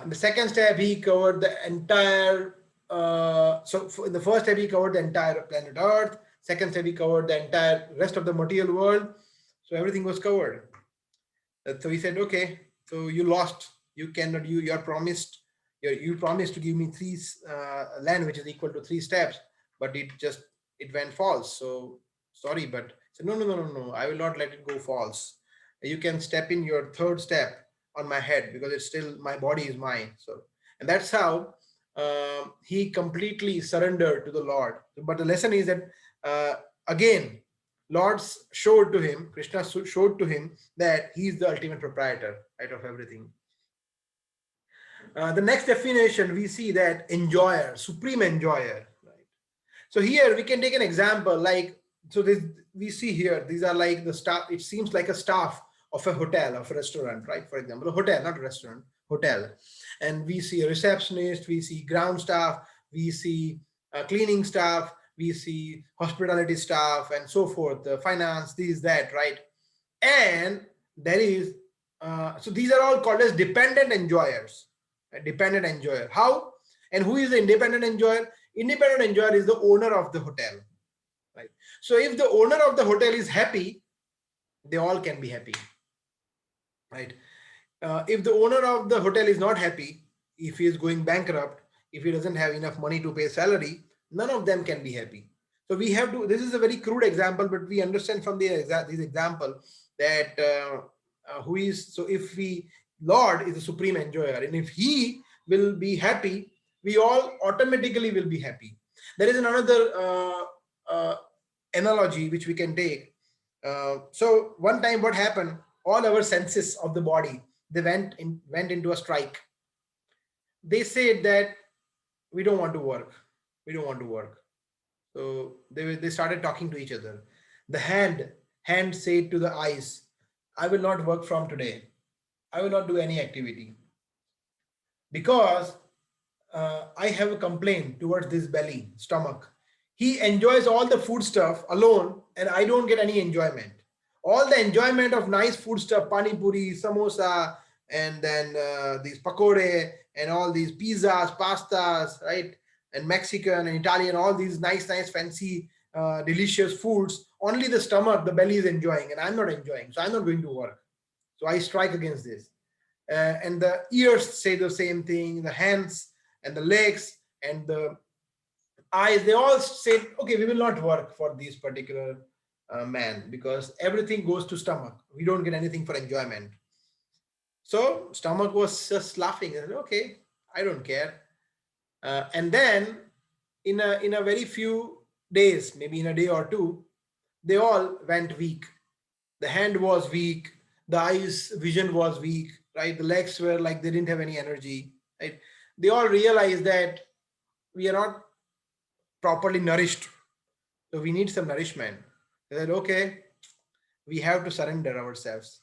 In the second step, he covered the entire. In the first step, he covered the entire planet Earth. Second step, he covered the entire rest of the material world. So everything was covered. So he said, okay, so you lost. You cannot. You are promised. You promised to give me three land, which is equal to 3 steps, but it went false. So sorry, but I said, no. I will not let it go false. You can step in your third step on my head because it's still my body is mine. So and that's how he completely surrendered to the Lord. But the lesson is that again, Lord showed to him, Krishna showed to him that he is the ultimate proprietor, right, of everything. The next definition we see that enjoyer, supreme enjoyer, right? So here we can take an example like, so this we see here, these are like the staff, it seems like a staff of a hotel, of a restaurant, right? For example, a hotel, not a restaurant, hotel. And we see a receptionist, we see ground staff, we see cleaning staff, we see hospitality staff and so forth, the finance, this, that, right? And there is, so these are all called as dependent enjoyers, a dependent enjoyer. How? And who is the independent enjoyer? Independent enjoyer is the owner of the hotel, right? So if the owner of the hotel is happy, they all can be happy, right? If the owner of the hotel is not happy, if he is going bankrupt, if he doesn't have enough money to pay salary, none of them can be happy. So we have to, this is a very crude example, but we understand from this example that who is, so if we, Lord is the supreme enjoyer, and if he will be happy, we all automatically will be happy. There is another analogy which we can take. So one time what happened, all our senses of the body, they went into a strike. They said that we don't want to work. We don't want to work. So they started talking to each other. The hand said to the eyes, I will not work from today. I will not do any activity because I have a complaint towards this belly, stomach. He enjoys all the food stuff alone and I don't get any enjoyment. All the enjoyment of nice food stuff, pani puri, samosa, and then these pakode and all these pizzas, pastas, right? And Mexican and Italian, all these nice, fancy, delicious foods. Only the stomach, the belly is enjoying, and I'm not enjoying. So I'm not going to work. So I strike against this. And the ears say the same thing, the hands and the legs and the eyes, they all say, okay, we will not work for this particular man because everything goes to stomach. We don't get anything for enjoyment. So stomach was just laughing and said, okay, I don't care. And then in a very few days, maybe in a day or two, they all went weak. The hand was weak, the eyes vision was weak, right? The legs were like they didn't have any energy, right? They all realized that we are not properly nourished, so we need some nourishment. They said, okay, we have to surrender ourselves.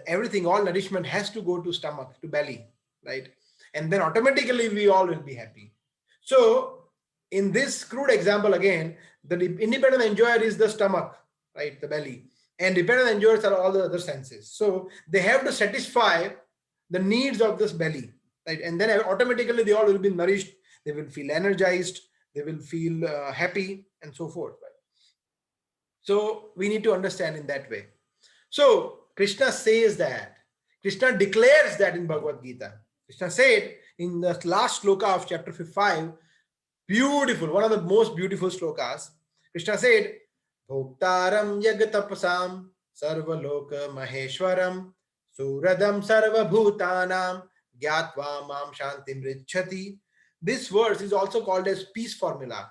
Everything, all nourishment has to go to stomach, to belly, right? And then automatically we all will be happy. So in this crude example again, the independent enjoyer is the stomach, right? The belly. And dependent enjoyers are all the other senses. So they have to satisfy the needs of this belly, right? And then automatically they all will be nourished. They will feel energized. They will feel happy and so forth. Right? So we need to understand in that way. So Krishna says that, Krishna declares that in Bhagavad Gita. Krishna said in the last sloka of chapter 5, beautiful, one of the most beautiful slokas. Krishna said, Bhoktaram yagatapasam sarvaloka maheshwaram suradam sarva bhutanam gyatva mam shantim richati. This verse is also called as peace formula.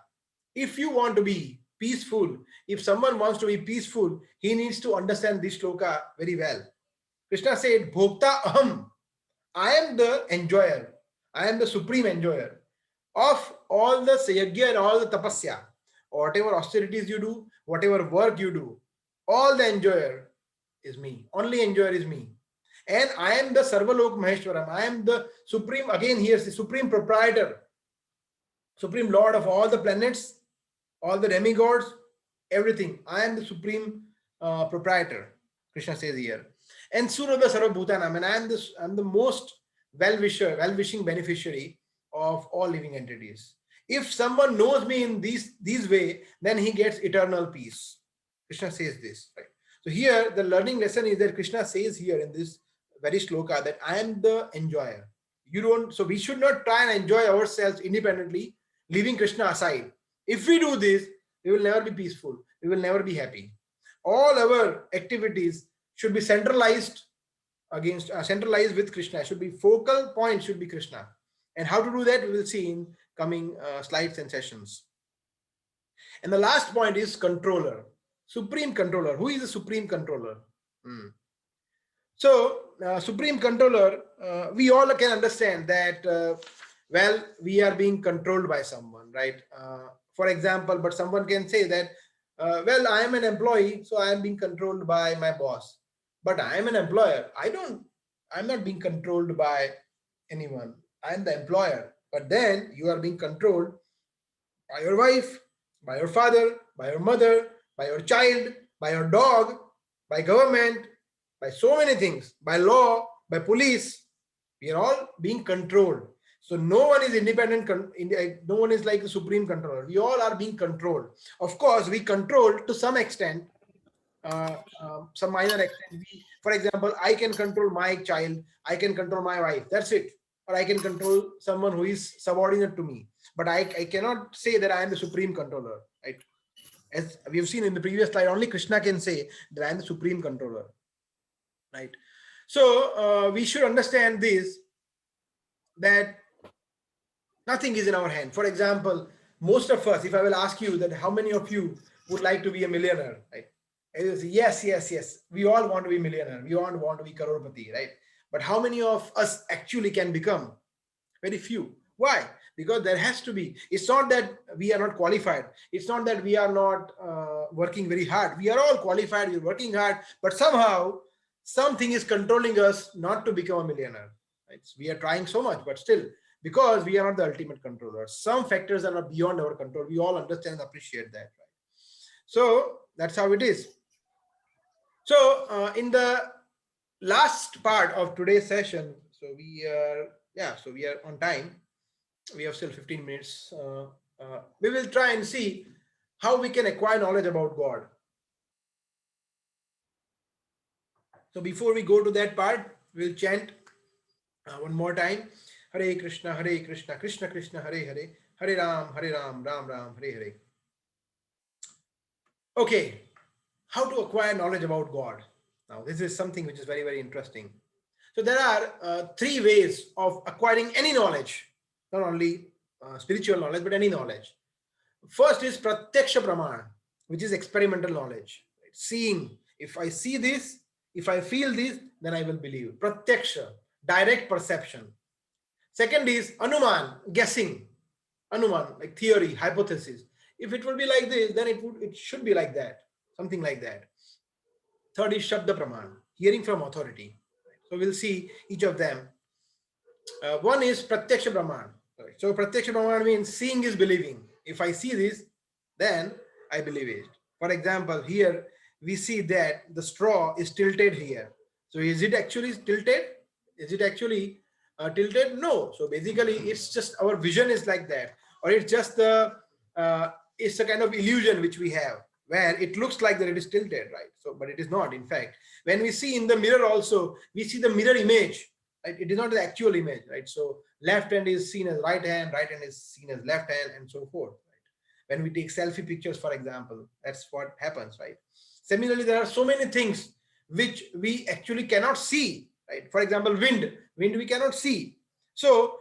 If you want to be peaceful, if someone wants to be peaceful, he needs to understand this shloka very well. Krishna said, Bhokta aham. I am the enjoyer. I am the supreme enjoyer of all the yajna and all the tapasya. Whatever austerities you do, whatever work you do, all the enjoyer is me. Only enjoyer is me. And I am the Sarvalok Maheshwaram. I am the supreme, again here's the supreme proprietor, supreme lord of all the planets, all the demigods, everything. I am the supreme proprietor. Krishna says here. And Surada Sarvabhutanam, and I'm the most well-wishing beneficiary of all living entities. If someone knows me in these way, then he gets eternal peace. Krishna says this, right? So here the learning lesson is that Krishna says here in this very shloka that I am the enjoyer. You don't, so we should not try and enjoy ourselves independently, leaving Krishna aside. If we do this, we will never be peaceful. We will never be happy. All our activities should be centralized with Krishna. Should be focal point should be Krishna. And how to do that we will see in coming slides and sessions. And the last point is controller, supreme controller. Who is the supreme controller? So supreme controller, we all can understand that well, we are being controlled by someone, right? For example, but someone can say that well, I am an employee, so I am being controlled by my boss. But I am an employer. I'm not being controlled by anyone. I am the employer. But then you are being controlled by your wife, by your father, by your mother, by your child, by your dog, by government, by so many things, by law, by police. We are all being controlled. So no one is independent, no one is like the supreme controller. We all are being controlled. Of course, we control to some extent, some minor extent. For example, I can control my child, I can control my wife, that's it. Or I can control someone who is subordinate to me. But I cannot say that I am the supreme controller, right? As we have seen in the previous slide, only Krishna can say that I am the supreme controller, right? So we should understand this, that nothing is in our hand. For example, most of us, if I will ask you that how many of you would like to be a millionaire, right? And you say, yes. We all want to be millionaire. We all want to be crorepati, right? But how many of us actually can become? Very few. Why? Because there has to be. It's not that we are not qualified. It's not that we are not working very hard. We are all qualified. We're working hard. But somehow, something is controlling us not to become a millionaire. Right? We are trying so much, but still, because we are not the ultimate controller. Some factors are not beyond our control. We all understand and appreciate that. Right? So that's how it is. So in the last part of today's session, so we are on time. We have still 15 minutes. We will try and see how we can acquire knowledge about God. So before we go to that part, we'll chant one more time. Hare Krishna, Krishna Krishna, Hare Hare, Hare Ram, Ram Ram, Hare Hare. Okay, how to acquire knowledge about God. Now, this is something which is very, very interesting. So there are three ways of acquiring any knowledge, not only spiritual knowledge, but any knowledge. First is pratyaksha praman, which is experimental knowledge. Seeing, if I see this, if I feel this, then I will believe. Pratyaksha, direct perception. Second is anuman, guessing. Anuman, like theory, hypothesis. If it will be like this, then it should be like that, something like that. Third is shabda praman, hearing from authority. So we'll see each of them. One is pratyaksha praman. So pratyaksha praman means seeing is believing. If I see this, then I believe it. For example, here we see that the straw is tilted here. So is it actually tilted? Is it actually tilted? No. So basically, it's just our vision is like that, or it's just it's a kind of illusion which we have, where it looks like that it is tilted, right? So, but it is not. In fact, when we see in the mirror also, we see the mirror image, right? It is not the actual image, right? So left hand is seen as right hand is seen as left hand, and so forth. Right? When we take selfie pictures, for example, that's what happens, right? Similarly, there are so many things which we actually cannot see, right? For example, wind we cannot see. So,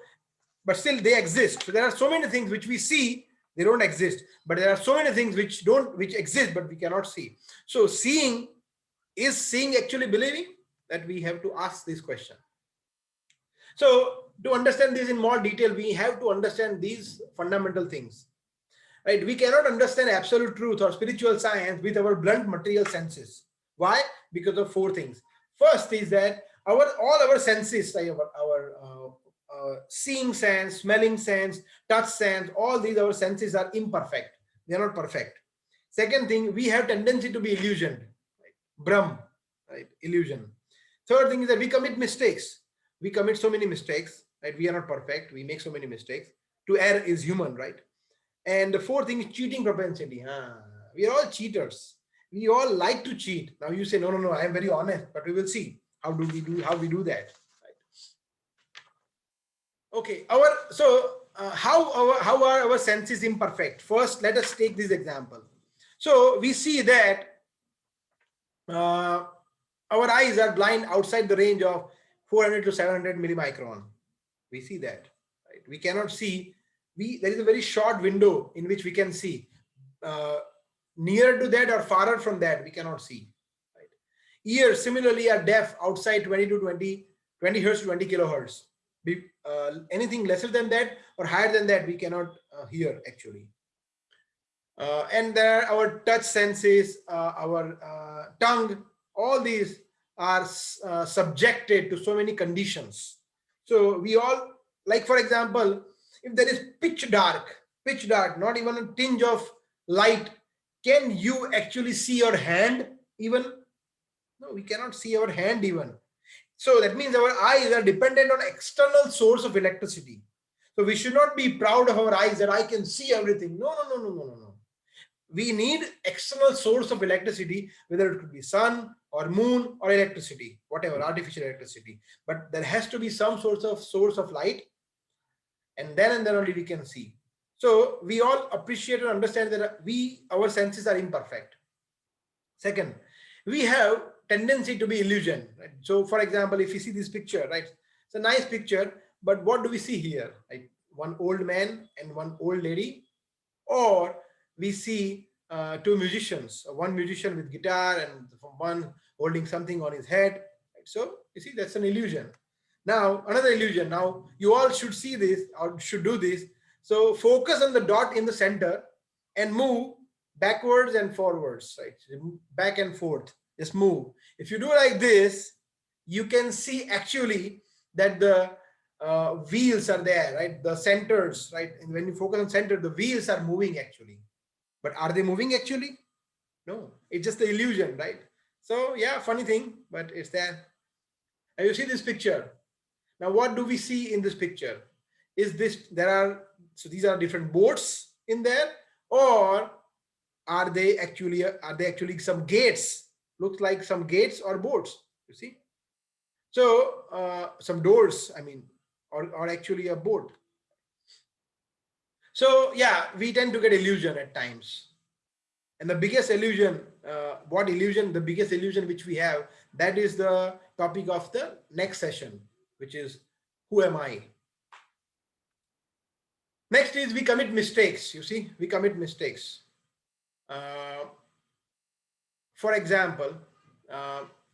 but still they exist. So there are so many things which we see, they don't exist, but there are so many things which exist but we cannot see. So seeing, is seeing actually believing? That we have to ask this question. So to understand this in more detail, we have to understand these fundamental things, right? We cannot understand absolute truth or spiritual science with our blunt material senses. Why? Because of four things. First is that all our senses, like our seeing sense, smelling sense, touch sense, all these our senses are imperfect. They are not perfect. Second thing, we have tendency to be illusioned, right? Brahm. right? Illusion. Third thing is that we commit mistakes. We commit so many mistakes, right? We are not perfect. We make so many mistakes. To err is human, right? And the fourth thing is cheating propensity. We are all cheaters. We all like to cheat. Now you say, no, no, no, I am very honest, but we will see how we do that. Right? Okay, how are our senses imperfect? First, let us take this example. So we see that uh, our eyes are blind outside the range of 400 to 700 millimicron. We see that, right? We cannot see. There is a very short window in which we can see. Uh, Nearer to that or farther from that, we cannot see. Right? Ears similarly are deaf outside 20 hertz to 20 kilohertz. Anything lesser than that or higher than that, we cannot hear actually. And there our touch senses, our tongue, all these are subjected to so many conditions. So we all, like for example, if there is pitch dark, not even a tinge of light, can you actually see your hand even? No, we cannot see our hand even. So that means our eyes are dependent on external source of electricity. So we should not be proud of our eyes that I can see everything. No, no, no, no, no, no, no. We need external source of electricity, whether it could be sun or moon or electricity, whatever, artificial electricity. But there has to be some source of light, and then only we can see. So we all appreciate and understand that our senses are imperfect. Second, we have tendency to be illusion. Right? So for example, if you see this picture, right, it's a nice picture, but what do we see here? Right? One old man and one old lady, or we see two musicians, one musician with guitar and one holding something on his head. Right? So you see, that's an illusion. Now another illusion. Now you all should see this or should do this. So focus on the dot in the center and move backwards and forwards, right? Back and forth, just move. If you do like this, you can see actually that the wheels are there, right? The centers, right? And when you focus on center, the wheels are moving actually. But are they moving actually? No, it's just the illusion, right? So yeah, funny thing, but it's there. And you see this picture. Now, what do we see in this picture? So these are different boats in there, or are they actually some gates? Looks like some gates or boats, you see. So some doors, I mean, or actually a boat. So yeah, we tend to get illusion at times. And the biggest illusion, the biggest illusion which we have, that is the topic of the next session, which is who am I? Next is we commit mistakes. You see, we commit mistakes. For example,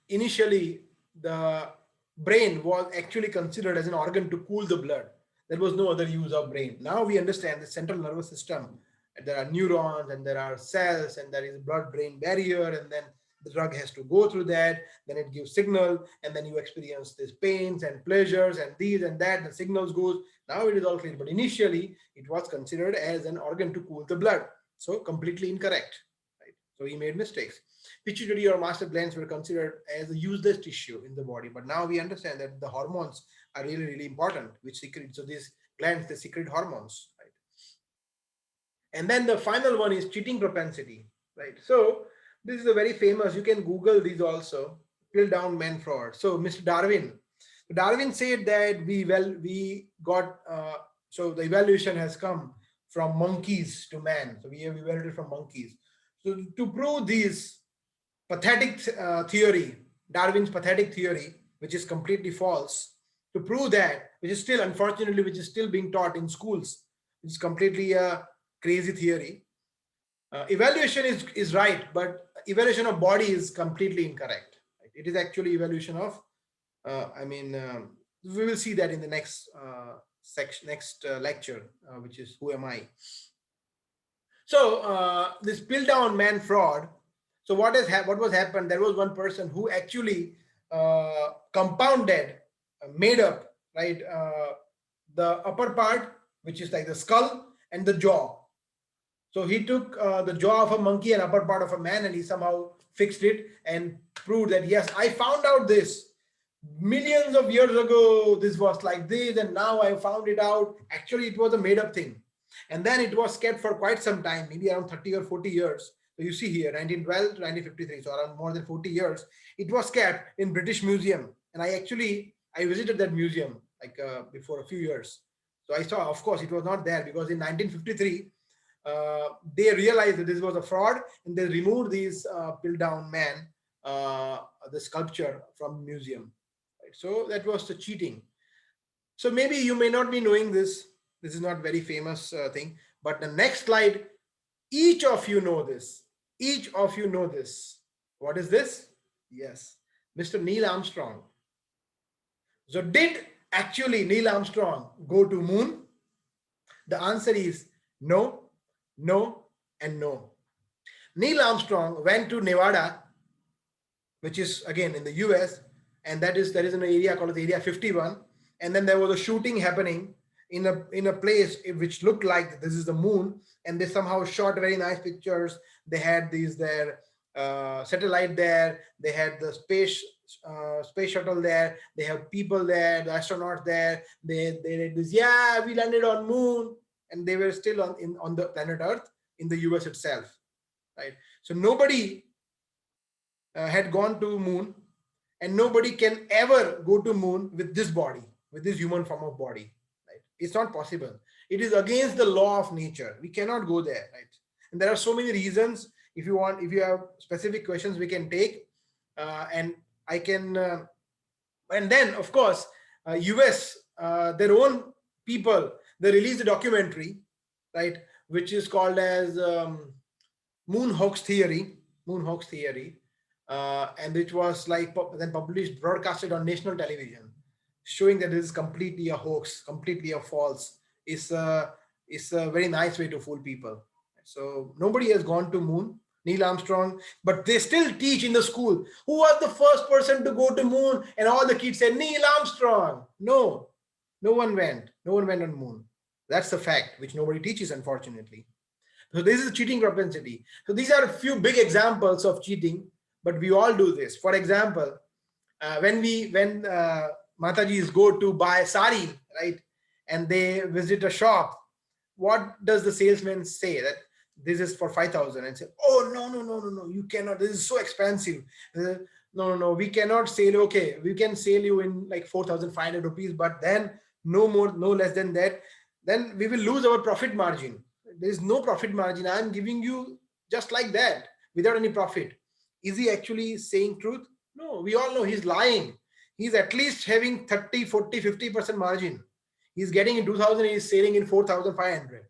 initially the brain was actually considered as an organ to cool the blood. There was no other use of brain. Now we understand the central nervous system. There are neurons and there are cells and there is a blood-brain barrier, and then the drug has to go through that. Then it gives signal, and then you experience these pains and pleasures and these and that. The signals goes. Now it is all clear. But initially it was considered as an organ to cool the blood. So completely incorrect. Right? So he made mistakes. Pituitary or master glands were considered as a useless tissue in the body, but now we understand that the hormones are really, really important, which secrete. So these glands, they secrete hormones, right? And then the final one is cheating propensity, right? So this is a very famous. You can Google these also. Piltdown man fraud. So Mr. Darwin said that we got so the evaluation has come from monkeys to man. So we have evaluated from monkeys. So to prove these pathetic theory, Darwin's pathetic theory, which is completely false, to prove that, which is still, unfortunately, which is still being taught in schools, which is completely a crazy theory. Evaluation is right, but evaluation of body is completely incorrect. Right? It is actually evaluation of, we will see that in the next lecture, which is who am I? So this Piltdown man fraud. So what was happened? There was one person who actually compounded, made up, right, the upper part, which is like the skull and the jaw. So he took the jaw of a monkey and upper part of a man, and he somehow fixed it and proved that, yes, I found out this millions of years ago, this was like this, and now I found it out. Actually, it was a made up thing. And then it was kept for quite some time, maybe around 30 or 40 years. So you see here, 1912 to 1953, so around more than 40 years, it was kept in British Museum. And I visited that museum like before a few years. So I saw, of course, it was not there because in 1953, they realized that this was a fraud and they removed these Pill Down Man, the sculpture from museum. Right? So that was the cheating. So maybe you may not be knowing this. This is not very famous thing, but the next slide, each of you know this. Each of you know this. What is this? Yes, Mr. Neil Armstrong. So did actually Neil Armstrong go to moon? The answer is no, no, and no. Neil Armstrong went to Nevada, which is again in the US, and there is an area called Area 51. And then there was a shooting happening in a place which looked like this is the moon, and they somehow shot very nice pictures. They had these their satellite there, they had the space shuttle there, they have people there, the astronauts there. They did this, yeah, we landed on moon, and they were still on the planet Earth in the US itself, right? So nobody had gone to moon, and nobody can ever go to moon with this body, with this human form of body, right? It's not possible. It is against the law of nature. We cannot go there, right? And there are so many reasons. If you have specific questions, we can take, and I can, and then of course, US, their own people, they released a documentary, right, which is called as Moon Hoax Theory, and it was like then published, broadcasted on national television, showing that this is completely a hoax, completely a false. It's a very nice way to fool people. So nobody has gone to moon, Neil Armstrong, but they still teach in the school. Who was the first person to go to moon? And all the kids said Neil Armstrong. No, no one went. No one went on moon. That's the fact which nobody teaches, unfortunately. So this is cheating propensity. So these are a few big examples of cheating, but we all do this. For example, when Matajis go to buy sari, right, and they visit a shop, what does the salesman say? That this is for 5,000, and say, oh, no, you cannot. This is so expensive. No, we cannot sell. Okay, we can sell you in like 4,500 rupees, but then no more, no less than that. Then we will lose our profit margin. There is no profit margin. I'm giving you just like that without any profit. Is he actually saying truth? No, we all know he's lying. He's at least having 30, 40, 50% margin. He's getting in 2,000, he's selling in 4,500, right?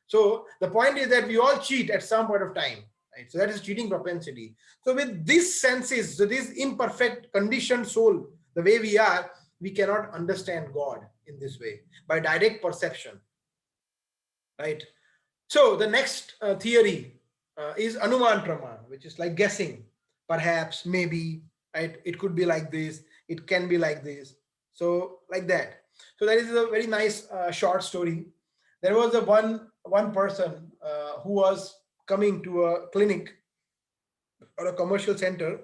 So the point is that we all cheat at some point of time, right? So that is cheating propensity. So with these senses, so this imperfect conditioned soul, the way we are, we cannot understand God in this way by direct perception, right? So the next theory is Anuman Praman, which is like guessing, perhaps, maybe, right? It could be like this, it can be like this. So like that. So that is a very nice short story. There was a one person who was coming to a clinic or a commercial center,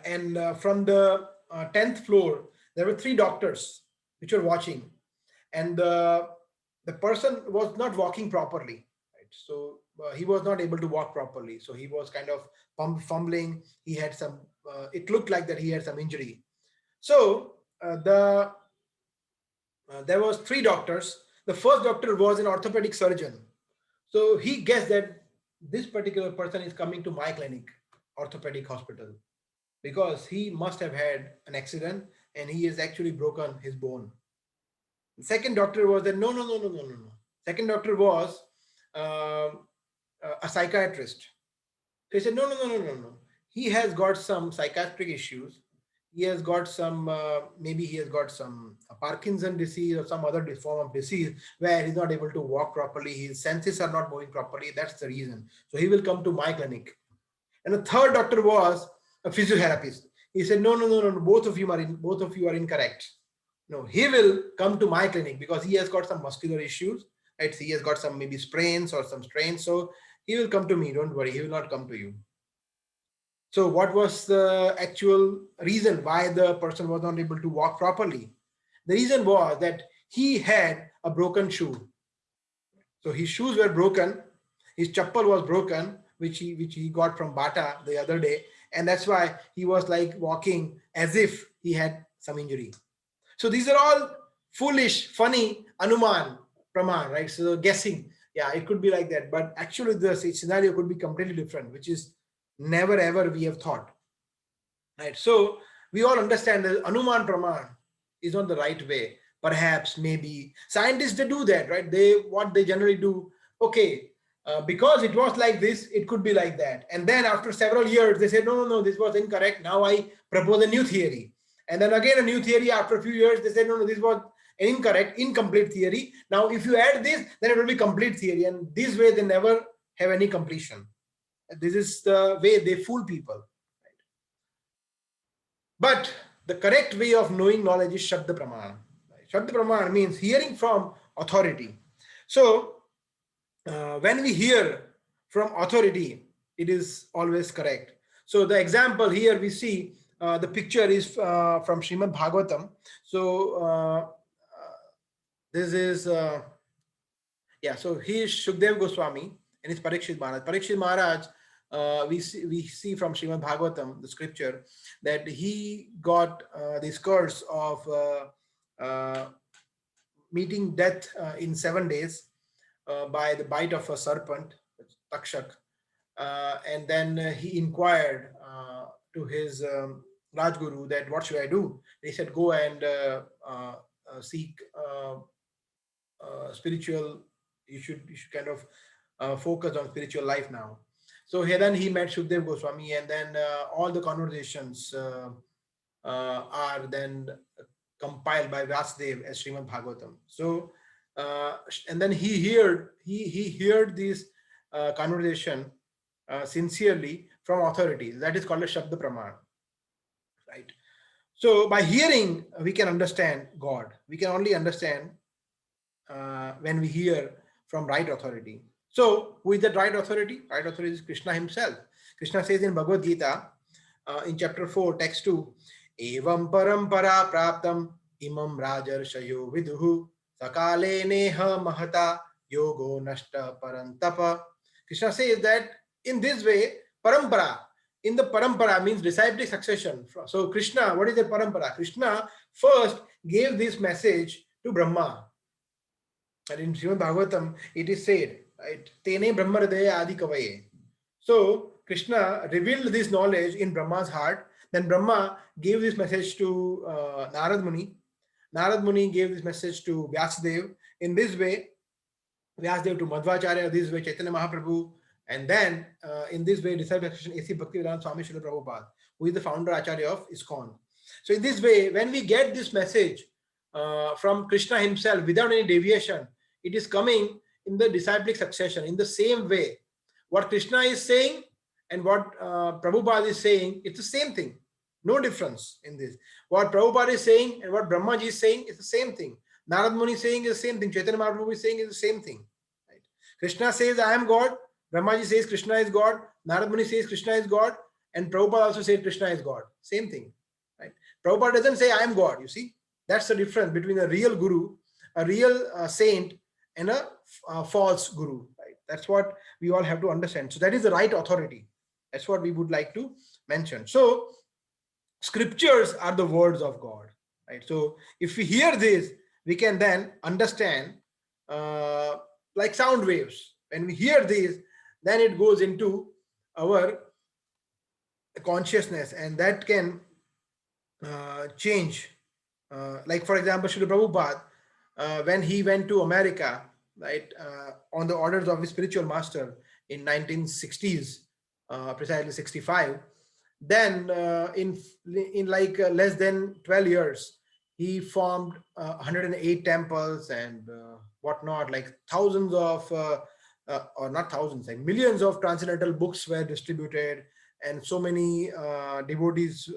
and from the 10th floor, there were 3 doctors which were watching, and the person was not walking properly, right? So he was not able to walk properly. So he was kind of fumbling. He had some, it looked like that he had some injury. So there was 3 doctors. The first doctor was an orthopedic surgeon. So he guessed that this particular person is coming to my clinic, orthopedic hospital, because he must have had an accident and he has actually broken his bone. The second doctor was that no. Second doctor was a psychiatrist. So he said no. He has got some psychiatric issues. He has got some, maybe he has got some Parkinson disease or some other form of disease where he's not able to walk properly. His senses are not moving properly. That's the reason. So he will come to my clinic. And the third doctor was a physiotherapist. He said, no. Both of you are incorrect. No, he will come to my clinic because he has got some muscular issues. Right? He has got some maybe sprains or some strains. So he will come to me. Don't worry. He will not come to you. So what was the actual reason why the person was not able to walk properly? The reason was that he had a broken shoe. So his shoes were broken, his chappal was broken, which he got from Bata the other day, and that's why he was like walking as if he had some injury. So these are all foolish, funny anuman, praman, right? So guessing, yeah, it could be like that, but actually the scenario could be completely different, which is never ever we have thought, right? So we all understand that anuman praman is not the right way. Perhaps, maybe scientists, they do that, right? They, what they generally do, okay, because it was like this, it could be like that, and then after several years they say, no, no, no, this was incorrect, now I propose a new theory, and then again a new theory after a few years, they say, no, no, this was an incorrect, incomplete theory, now if you add this, then it will be complete theory, and this way they never have any completion. This is the way they fool people. But the correct way of knowing knowledge is Shabda Pramana. Shabda Pramana means hearing from authority. So when we hear from authority, it is always correct. So the example here we see, the picture is from Srimad Bhagavatam. So this is, yeah, so he is Shukdev Goswami and his Parikshit Maharaj. Parikshit Maharaj, we see from Srimad Bhagavatam, the scripture, that he got this curse of meeting death in 7 days by the bite of a serpent, Takshak. And then he inquired to his Rajguru that what should I do? They said, go and seek spiritual, you should kind of focus on spiritual life now. So here then he met Shukdev Goswami, and then all the conversations are then compiled by Vasudev as Srimad Bhagavatam. So and then he heard this conversation sincerely from authorities. That is called a Shabda Praman, right? So by hearing, we can understand God. We can only understand when we hear from right authority. So who is that right authority? Right authority is Krishna himself. Krishna says in Bhagavad Gita, in chapter 4, text 2, Evam parampara praptam imam rajarshayo viduhu sakale neha mahata yogo nashta parantapa. Krishna says that in this way, parampara, in the parampara means disciplic succession. So Krishna, what is the parampara? Krishna first gave this message to Brahma. And in Srimad Bhagavatam, it is said, right? Tene Brahmaradaya Adi Kavaye. So Krishna revealed this knowledge in Brahma's heart. Then Brahma gave this message to Narad Muni. Narad Muni gave this message to Vyasadev. In this way, Vyasadev to Madhvacharya, this way Chaitanya Mahaprabhu, and then in this way, disciple A.C. Bhaktivedanta Swami Srila Prabhupada, who is the founder Acharya of ISKCON. So in this way, when we get this message from Krishna himself without any deviation, it is coming in the disciplic succession in the same way. What Krishna is saying and what Prabhupada is saying, it's the same thing. No difference in this. What Prabhupada is saying and what Brahmaji is saying is the same thing. Narad Muni is saying is the same thing. Chaitanya Mahaprabhu is saying is the same thing. Right? Krishna says, I am God. Brahmaji says Krishna is God. Narad Muni says Krishna is God. And Prabhupada also says Krishna is God. Same thing. Right? Prabhupada doesn't say I am God. You see, that's the difference between a real guru, a real saint, and a false guru. Right? That's what we all have to understand. So that is the right authority. That's what we would like to mention. So scriptures are the words of God. Right? So if we hear this, we can then understand like sound waves. When we hear this, then it goes into our consciousness, and that can change. Like for example, Srila Prabhupada, when he went to America, right, on the orders of his spiritual master in 1960s, precisely 65, then in like less than 12 years, he formed 108 temples and whatnot, like thousands of or not thousands, like millions of transcendental books were distributed, and so many devotees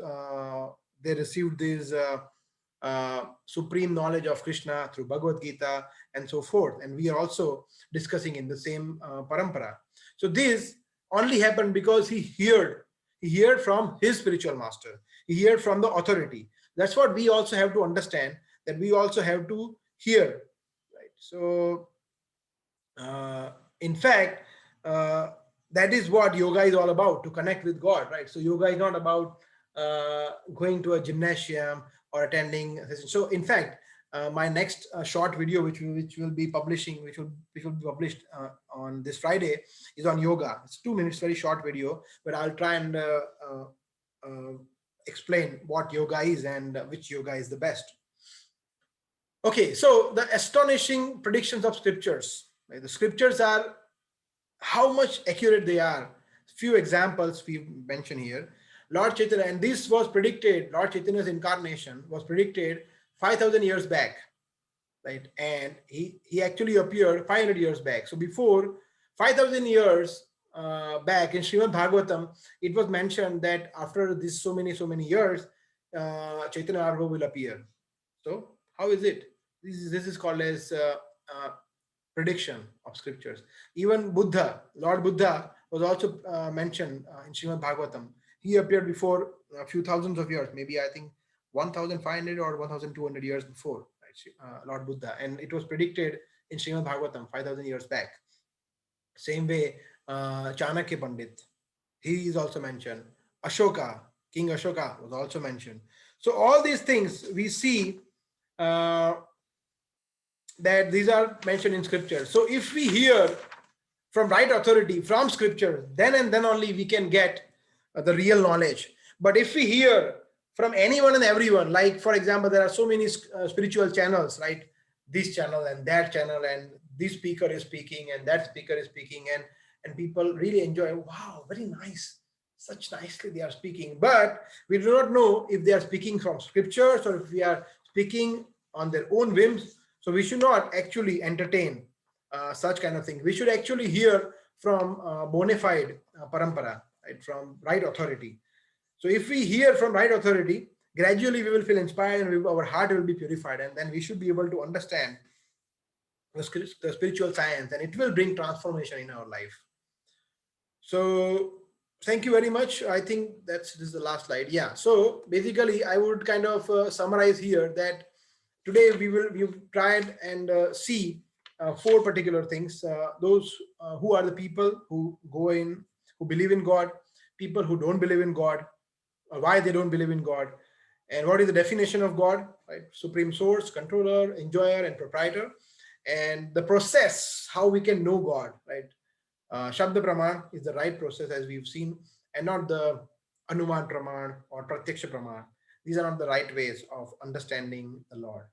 they received this supreme knowledge of Krishna through Bhagavad Gita and so forth. And we are also discussing in the same parampara. So this only happened because he He heard from his spiritual master. He heard from the authority. That's what we also have to understand, that we also have to hear, right? So in fact, uh, that is what yoga is all about, to connect with God, right? So yoga is not about going to a gymnasium or attending a session. So in fact, my next short video, which will be publishing, which will be published on this Friday, is on yoga. It's 2 minutes, very short video, but I'll try and uh, explain what yoga is and which yoga is the best. Okay, so the astonishing predictions of scriptures. Right? The scriptures are, how much accurate they are. Few examples we mention here. Lord Chaitanya, and this was predicted, Lord Chaitanya's incarnation was predicted 5,000 years back, right? And he actually appeared 500 years back. So before 5,000 years back in Srimad Bhagavatam, it was mentioned that after this so many years, Chaitanya Arva will appear. So how is it? This is called as prediction of scriptures. Even Buddha, Lord Buddha, was also mentioned in Srimad Bhagavatam. He appeared before a few thousands of years, maybe I think 1,500 or 1,200 years before, right? Lord Buddha, and it was predicted in Srimad Bhagavatam 5,000 years back. Same way, Chanakya Pandit, he is also mentioned. Ashoka, King Ashoka was also mentioned. So all these things we see that these are mentioned in scripture. So if we hear from right authority, from scripture, then and then only we can get the real knowledge. But if we hear from anyone and everyone, like for example, there are so many spiritual channels, right? This channel and that channel, and this speaker is speaking and that speaker is speaking, and people really enjoy. Wow, very nice. Such nicely they are speaking, but we do not know if they are speaking from scriptures or if we are speaking on their own whims. So we should not actually entertain such kind of thing. We should actually hear from bona fide parampara, right, from right authority. So if we hear from right authority, gradually we will feel inspired and our heart will be purified, and then we should be able to understand the spiritual science, and it will bring transformation in our life. So thank you very much. I think this is the last slide. Yeah. So basically, I would kind of summarize here that today we've tried and see 4 particular things. Those who are the people who who believe in God, people who don't believe in God, why they don't believe in God, and what is the definition of God, right? Supreme source, controller, enjoyer, and proprietor, and the process, how we can know God, right? Shabda Praman is the right process, as we've seen, and not the Anuman Praman or Pratyaksha Praman. These are not the right ways of understanding the Lord.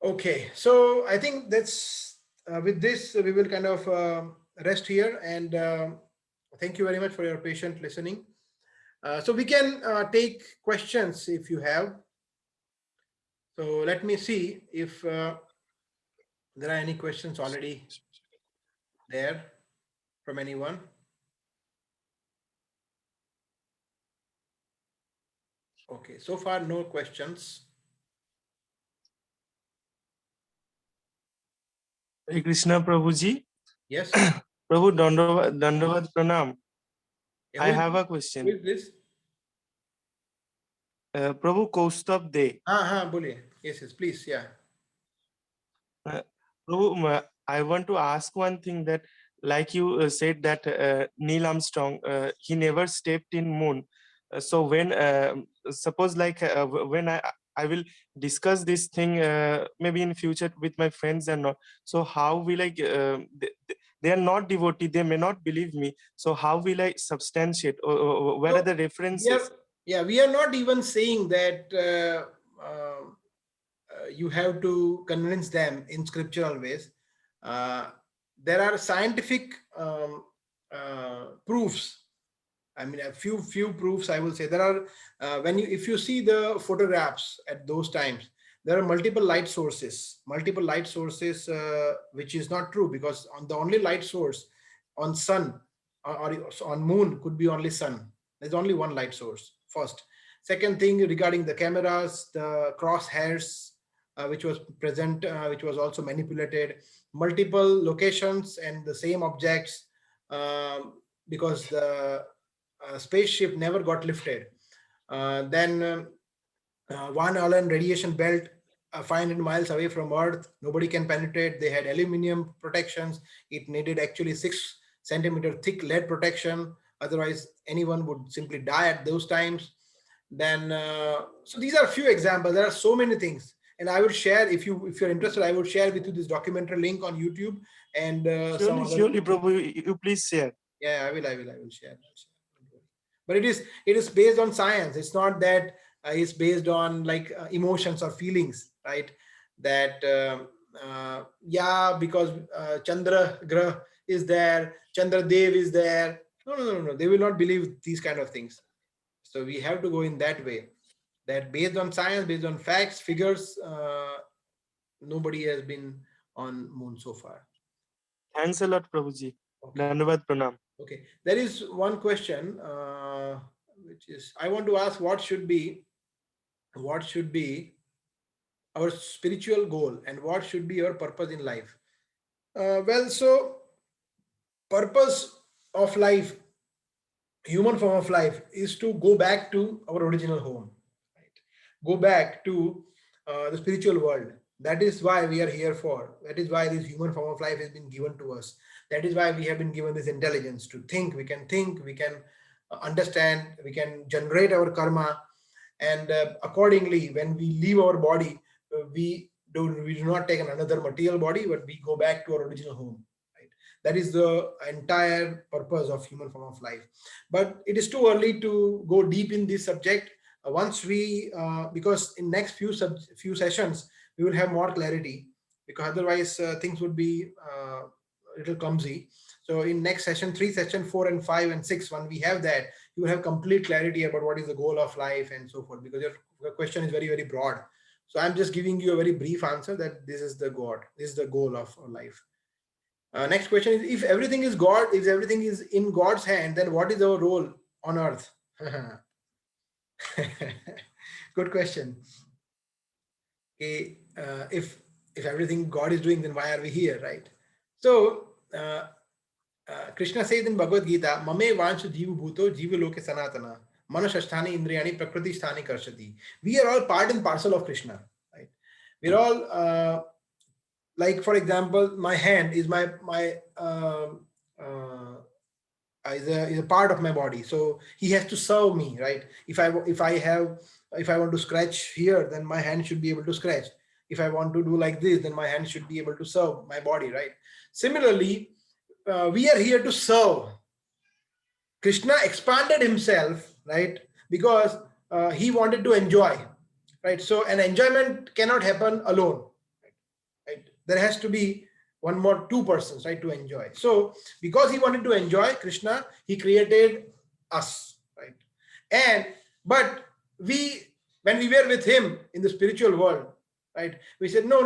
Okay, so I think that's with this, we will kind of rest here, and thank you very much for your patient listening. So we can take questions if you have. So let me see if there are any questions already there from anyone. Okay, so far no questions. Hare Krishna Prabhuji. Yes. Prabhu, Dandavad Pranam. Yeah, I have a question. Who is this? Prabhu Kaustubh De. Boliye. Yes, please, yeah. Prabhu, I want to ask one thing, that like you said that Neil Armstrong, he never stepped in moon. So when, suppose like when I will discuss this thing maybe in future with my friends and not. So how will I, they are not devotee, they may not believe me. So how will I substantiate, or where are the references? We are not even saying that you have to convince them in scriptural ways. There are scientific proofs. I mean, a few proofs I will say. There are if you see the photographs at those times, there are multiple light sources, which is not true, because on the only light source on sun or on moon could be only sun. There's only one light source. First, second thing regarding the cameras, the crosshairs, which was present, which was also manipulated, multiple locations and the same objects, because spaceship never got lifted. Then Van Allen radiation belt 500 miles away from Earth. Nobody can penetrate. They had aluminum protections. It needed actually 6 centimeter thick lead protection. Otherwise, anyone would simply die at those times. Then, so these are a few examples. There are so many things, and I will share if you're interested. I will share with you this documentary link on YouTube and some other. Surely, Prabhu, you please share. Yeah, I will share. But it is based on science. It's not that it's based on like emotions or feelings, right? That yeah, because Chandra Grah is there, Chandra Dev is there. No. They will not believe these kind of things. So we have to go in that way. That based on science, based on facts, figures, nobody has been on moon so far. Thanks a lot, Prabhuji. Okay. Dhanavad Pranam. Okay, there is one question which is I want to ask what should be our spiritual goal and what should be our purpose in life. Well, so purpose of life, human form of life, is to go back to our original home, right? Go back to the spiritual world. That is why we are here for. That is why this human form of life has been given to us. That is why we have been given this intelligence to think. We can understand, we can generate our karma, and accordingly, when we leave our body, we do not take another material body, but we go back to our original home. Right? That is the entire purpose of human form of life. But it is too early to go deep in this subject. Once we, because in next few sessions we will have more clarity, because otherwise things would be a little clumsy. So in next session 3, session 4 and 5 and 6, when we have that, you will have complete clarity about what is the goal of life and so forth, because your question is very, very broad. So I'm just giving you a very brief answer that this is the goal of our life. Next question is, if everything is God, if everything is in God's hand, then what is our role on earth? Good question. Okay, if everything God is doing, then why are we here, right? So Krishna says in Bhagavad Gita, Mame vanshu jiva bhuto jiva loke sanatana manashasthani indriyani prakriti sthani karshati. We are all part and parcel of Krishna, right? We're all like, for example, my hand is is a part of my body, so he has to serve me, right? If I want to scratch here, then my hand should be able to scratch. If I want to do like this, then my hand should be able to serve my body, right? Similarly, we are here to serve. Krishna expanded himself, right? Because he wanted to enjoy, right? So an enjoyment cannot happen alone, right? There has to be one more, 2 persons, right, to enjoy. So because he wanted to enjoy, Krishna, he created us, right? But when we were with him in the spiritual world, right, we said no.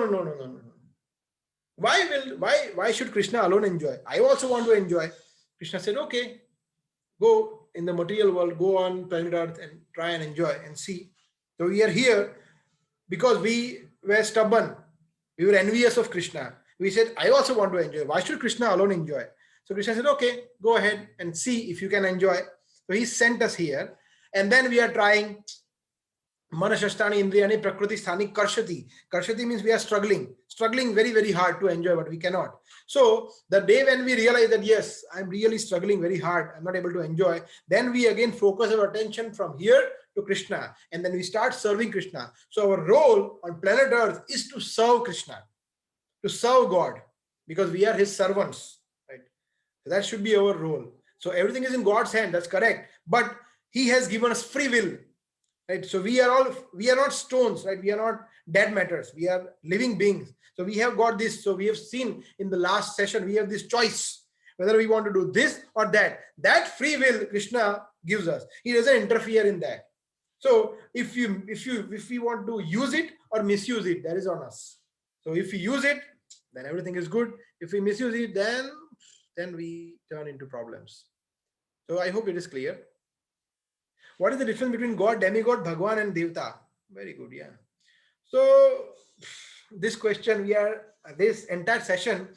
Why should Krishna alone enjoy? I also want to enjoy. Krishna said, okay, go in the material world, go on planet Earth and try and enjoy and see. So we are here because we were stubborn. We were envious of Krishna. We said, I also want to enjoy. Why should Krishna alone enjoy? So Krishna said, okay, go ahead and see if you can enjoy. So he sent us here. And then we are trying. Manashasthani indriyani prakriti sthani karshati. Karshati means we are struggling very, very hard to enjoy, but we cannot. So the day when we realize that, yes, I'm really struggling very hard, I'm not able to enjoy, then we again focus our attention from here to Krishna, and then we start serving Krishna. So our role on planet Earth is to serve Krishna, to serve God, because we are his servants, right? So that should be our role. So everything is in God's hand, that's correct. But he has given us free will, right? So we are not stones, right? We are not dead matters. We are living beings. So we have got this. So we have seen in the last session, we have this choice, whether we want to do this or that. That free will Krishna gives us. He doesn't interfere in that. So if we want to use it or misuse it, that is on us. So if we use it, then everything is good. If we misuse it, then we turn into problems. So I hope it is clear. What is the difference between God, demigod, Bhagwan, and Devta? Very good, yeah. So this question, this entire session,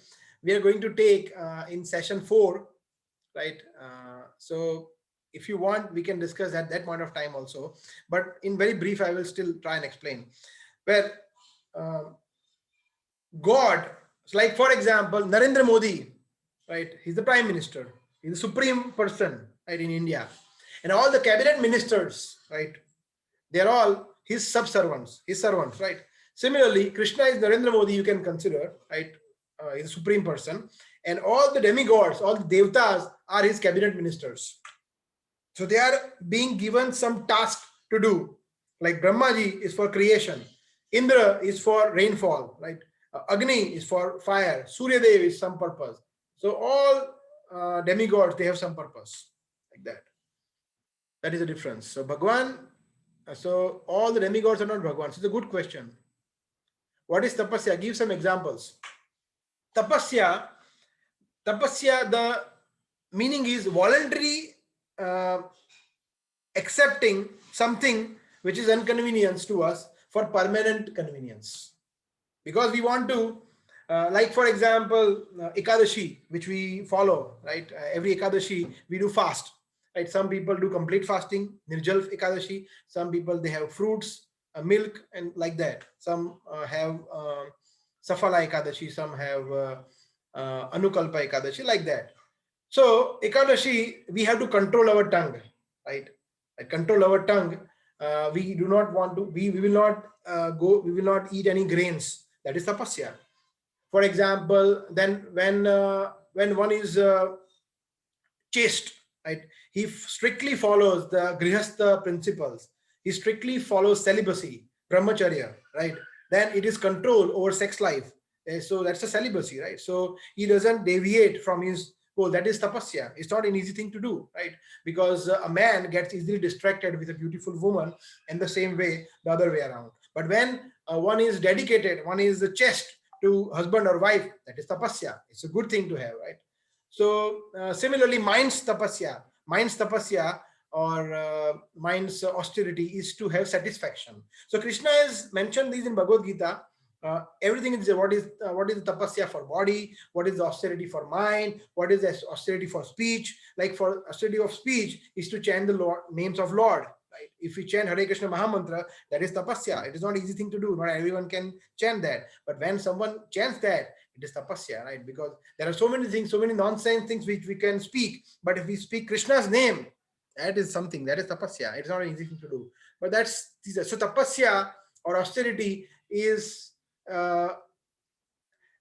we are going to take in session 4, right? So if you want, we can discuss at that point of time also. But in very brief, I will still try and explain. Where God, like for example, Narendra Modi, right? He's the prime minister. He's the supreme person, right, in India, and all the cabinet ministers, right? They're all his subservients, his servants, right? Similarly, Krishna is Narendra Modi. You can consider, right? He's the supreme person, and all the demigods, all the devtas are his cabinet ministers. So they are being given some task to do. Like Brahmaji is for creation, Indra is for rainfall, right? Agni is for fire, Surya Dev is some purpose. So all demigods, they have some purpose, like that. That is the difference. So Bhagwan, so all the demigods are not Bhagwan. So it's a good question. What is tapasya? Give some examples. Tapasya, the meaning is voluntary accepting something which is inconvenience to us for permanent convenience. Because we want to, like for example, Ekadashi, which we follow, right? Every Ekadashi, we do fast, right? Some people do complete fasting, Nirjal Ekadashi. Some people, they have fruits, milk, and like that. Some have Safala Ekadashi, some have Anukalpa Ekadashi, like that. So Ekadashi, we have to control our tongue, right? Control our tongue. We do not want to. We will not we will not eat any grains. That is tapasya. For example, then when one is chaste, right? He strictly follows the grihastha principles. He strictly follows celibacy, brahmacharya, right? Then it is control over sex life. So that's a celibacy, right? So he doesn't deviate from his goal. That is tapasya. It's not an easy thing to do, right? Because a man gets easily distracted with a beautiful woman, and the same way, the other way around. But when one is dedicated, one is chaste to husband or wife, that is tapasya. It's a good thing to have, right? So similarly, mind's tapasya or mind's austerity is to have satisfaction. So Krishna has mentioned these in Bhagavad Gita. Everything is what is the tapasya for body, what is the austerity for mind, what is the austerity for speech. Like for austerity of speech is to chant the Lord, names of Lord. Right? If we chant Hare Krishna Mahamantra, that is tapasya. It is not an easy thing to do. Not everyone can chant that. But when someone chants that, it is tapasya, right? Because there are so many things, so many nonsense things which we can speak. But if we speak Krishna's name, that is something, that is tapasya. It's not an easy thing to do. But that's, so tapasya or austerity is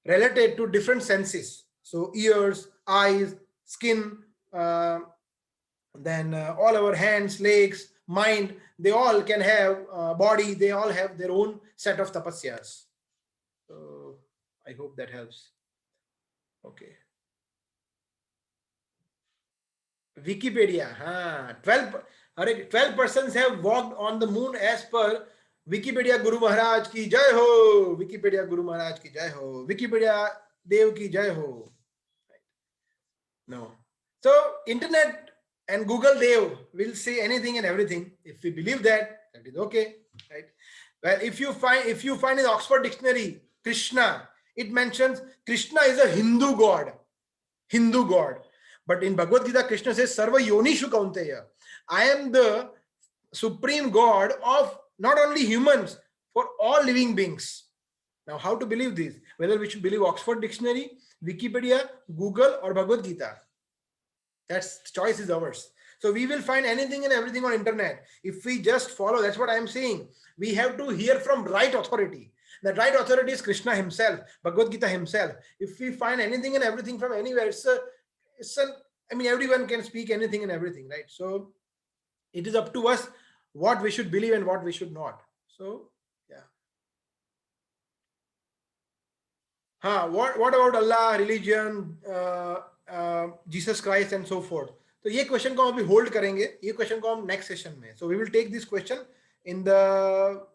related to different senses. So ears, eyes, skin, then all our hands, legs, mind, they all can have body, they all have their own set of tapasyas. So I hope that helps. Okay. Wikipedia, 12 persons have walked on the moon as per Wikipedia Guru Maharaj ki jai ho. Wikipedia Guru Maharaj ki jai ho. Wikipedia Dev ki jai ho. No. So internet and Google Dev will say anything and everything. If we believe that, that is okay, right? Well, if you find in Oxford Dictionary Krishna, it mentions Krishna is a Hindu god. Hindu god. But in Bhagavad Gita, Krishna says, Sarva Yonishu Kaunteya. I am the supreme god of not only humans, for all living beings. Now, how to believe this? Whether we should believe Oxford Dictionary, Wikipedia, Google, or Bhagavad Gita. That's choice is ours. So we will find anything and everything on internet. If we just follow, that's what I'm saying. We have to hear from right authority. The right authority is Krishna himself, Bhagavad Gita himself. If we find anything and everything from anywhere, I mean, everyone can speak anything and everything, right? So it is up to us what we should believe and what we should not. So, yeah. What about Allah, religion, Jesus Christ and so forth? तो ये question को हम अभी hold करेंगे, ये question को हम next session में. So we will take this question in the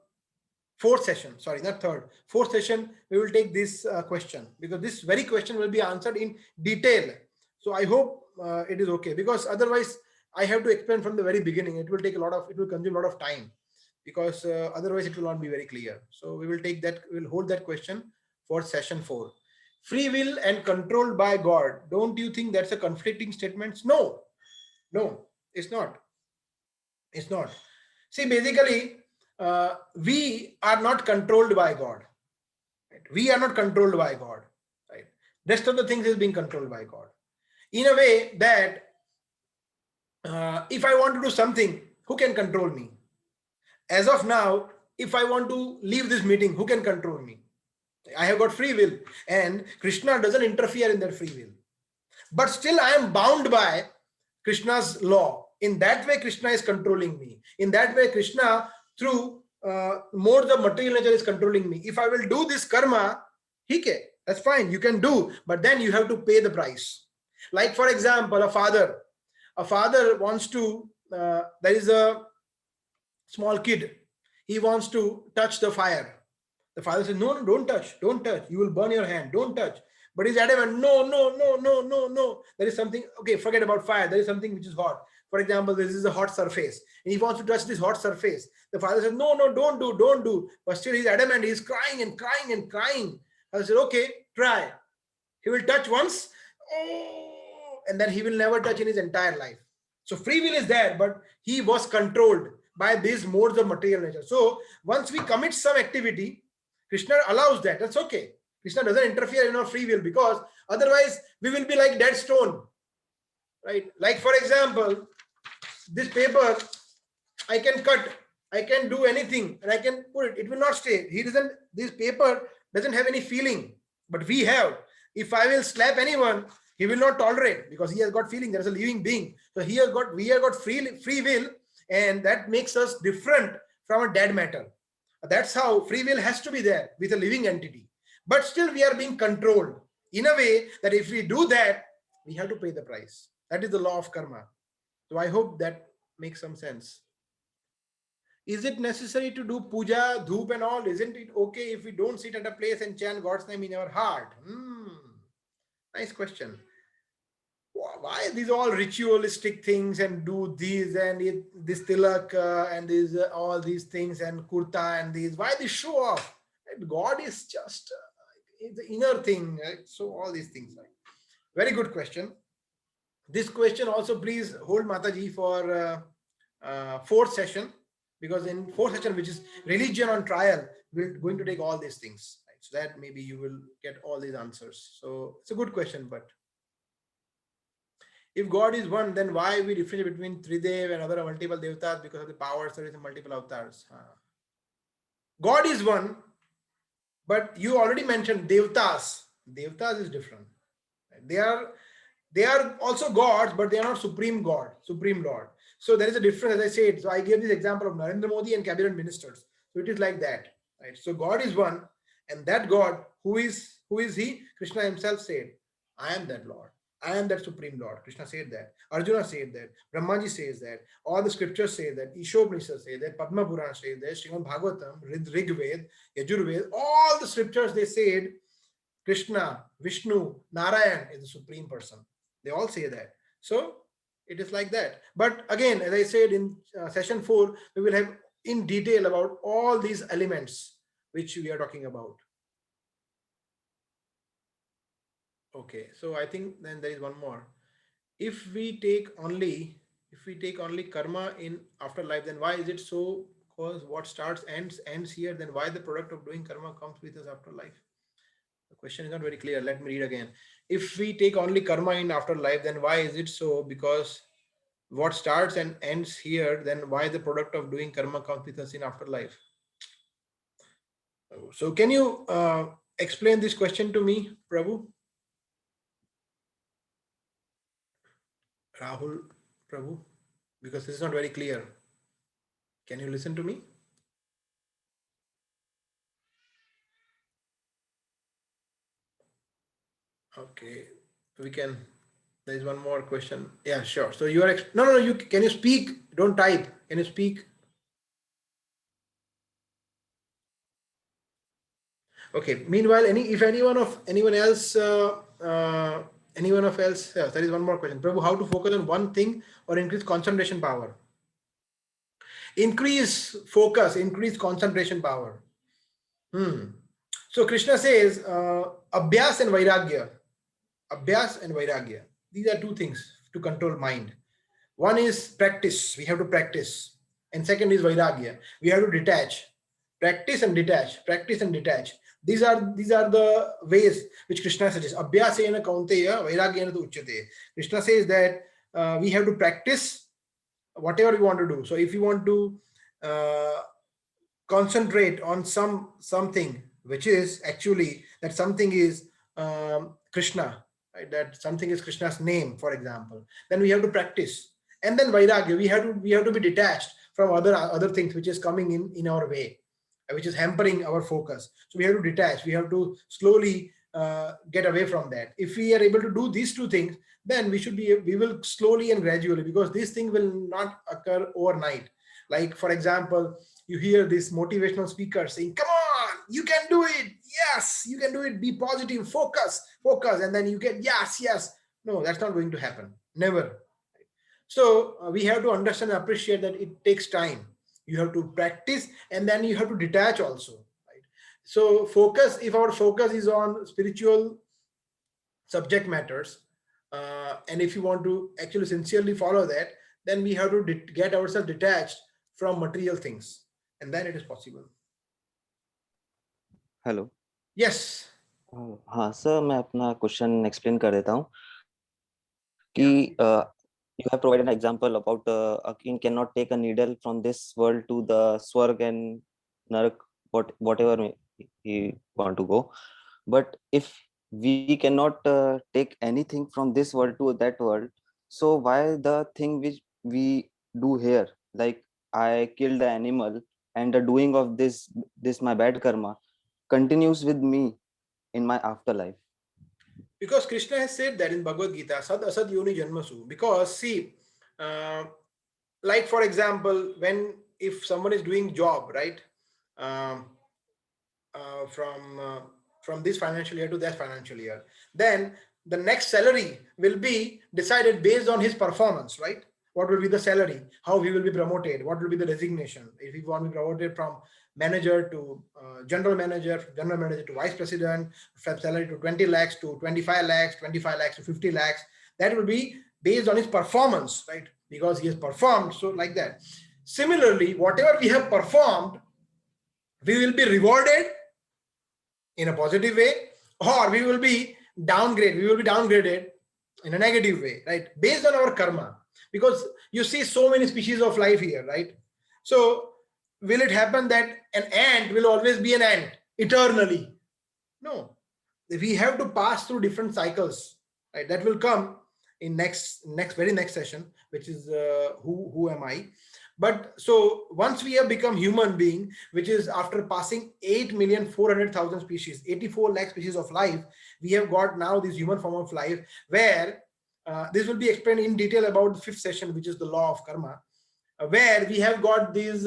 fourth session, sorry, not third, fourth session. We will take this question because this very question will be answered in detail. So I hope it is okay, because otherwise I have to explain from the very beginning. It will take it will consume a lot of time, because otherwise it will not be very clear. So we will take that, we will hold that question for session 4. Free will and controlled by God. Don't you think that's a conflicting statement? No, It's not. It's not. See, basically, we are not controlled by God. Right? We are not controlled by God. Right? Rest of the things is being controlled by God. In a way that if I want to do something, who can control me? As of now, if I want to leave this meeting, who can control me? I have got free will, and Krishna doesn't interfere in that free will. But still, I am bound by Krishna's law. In that way, Krishna is controlling me. In that way, Krishna, through modes of material nature, is controlling me. If I will do this karma, that's fine, you can do, but then you have to pay the price. Like, for example, a father wants to, there is a small kid, he wants to touch the fire. The father says, no, don't touch, you will burn your hand, don't touch. But he's adamant, no. There is something, okay, forget about fire. There is something which is hot. For example, this is a hot surface, and he wants to touch this hot surface. The father says, no, don't do. But still he's adamant, he's crying and crying. I said, okay, try. He will touch once, and then he will never touch in his entire life. So free will is there, but he was controlled by these modes of material nature. So once we commit some activity, Krishna allows that. That's okay. Krishna doesn't interfere in our free will, because otherwise we will be like dead stone, right? Like, for example, this paper, I can cut, I can do anything, and I can put it. It will not stay. This paper doesn't have any feeling, but we have. If I will slap anyone, he will not tolerate, because he has got feeling. There is a living being. So we have got free will, and that makes us different from a dead matter. That's how free will has to be there with a living entity. But still we are being controlled in a way that if we do that, we have to pay the price. That is the law of karma. So I hope that makes some sense. Is it necessary to do puja, dhoop and all? Isn't it okay if we don't sit at a place and chant God's name in our heart? Nice question. Why these all ritualistic things and do these and this tilak and these all these things and kurta and these? Why this show off? God is just it's the inner thing. Right? So all these things. Right? Very good question. This question also, please hold Mataji for fourth session, because in fourth session, which is religion on trial, we're going to take all these things. Right? So that maybe you will get all these answers. So it's a good question, but if God is one, then why we differentiate between Tridev and other multiple devatas? Because of the powers, there is multiple avatars. God is one, but you already mentioned devatas. Devatas is different. They are also gods, but they are not supreme God, supreme Lord. So there is a difference, as I said. So I gave this example of Narendra Modi and cabinet ministers. So it is like that, right? So God is one, and that God, who is he? Krishna himself said, I am that Lord. I am that supreme Lord. Krishna said that. Arjuna said that. Brahmaji says that. All the scriptures say that. Ishopanishad say that. Padma Purana says that. Srimad Bhagavatam, Rig Ved, Yajurved, all the scriptures, they said Krishna, Vishnu, Narayan is the supreme person. They all say that. So it is like that. But again, as I said in session 4, we will have in detail about all these elements which we are talking about. Okay, so I think then there is one more. If we take only karma in afterlife, then why is it so? Because what starts ends here. Then why the product of doing karma comes with us after life? The question is not very clear. Let me read again. If we take only karma in afterlife, then why is it so? Because what starts and ends here, then why the product of doing karma comes with us in afterlife? So can you explain this question to me, Prabhu? Rahul, Prabhu, because this is not very clear. Can you listen to me? Okay, we can. There is one more question. Yeah, sure. So you are no. You can you speak? Don't type. Can you speak? Okay. Meanwhile, anyone else, there is one more question. Prabhu, how to focus on one thing or increase concentration power? Increase focus, increase concentration power. So Krishna says, Abhyas and Vairagya. Abhyas and Vairagya. These are two things to control mind. One is practice. We have to practice. And second is vairagya. We have to detach. Practice and detach. Practice and detach. These are the ways which Krishna suggests. Abhyasena kaunteya vairagyena tu uchyate. Krishna says that we have to practice whatever we want to do. So if you want to concentrate on something which is actually that something is Krishna, right? That something is Krishna's name, for example, then we have to practice. And then vairagya, we have to be detached from other things which is coming in our way, which is hampering our focus. So we have to detach. We have to slowly get away from that. If we are able to do these two things, then we will slowly and gradually, because this thing will not occur overnight. Like for example, you hear this motivational speaker saying, come on, you can do it, yes, you can do it, be positive, focus, and then you get yes. No, that's not going to happen, never. So we have to understand and appreciate that it takes time. You have to practice, and then you have to detach also, right? So focus, if our focus is on spiritual subject matters, and if you want to actually sincerely follow that, then we have to get ourselves detached from material things, and then it is possible. Hello Yes. हाँ sir, मैं अपना question explain कर देता हूँ कि you have provided an example about a king cannot take a needle from this world to the swarg and narak, whatever he want to go. But if we cannot take anything from this world to that world, so why the thing which we do here, like I killed the animal, and the doing of this my bad karma continues with me in my afterlife? Because Krishna has said that in Bhagavad Gita, sad asad yoni janmasu. Because see, like for example, if someone is doing job, right, um, uh, from uh, from this financial year to that financial year, then the next salary will be decided based on his performance, right? What will be the salary, how he will be promoted, what will be the designation, if he want to be promoted from manager to general manager, from general manager to vice president, from salary to 20 lakhs to 25 lakhs, 25 lakhs to 50 lakhs, that will be based on his performance, right? Because he has performed. So like that, similarly, whatever we have performed, we will be rewarded in a positive way, or we will be downgraded in a negative way, right? Based on our karma. Because you see so many species of life here, right? So will it happen that an ant will always be an ant eternally? No. We have to pass through different cycles, right? That will come in very next session, which is who am I. But so once we have become human being, which is after passing 8,400,000 species, 84 lakh species of life, we have got now this human form of life, where this will be explained in detail about the fifth session, which is the law of karma, where we have got this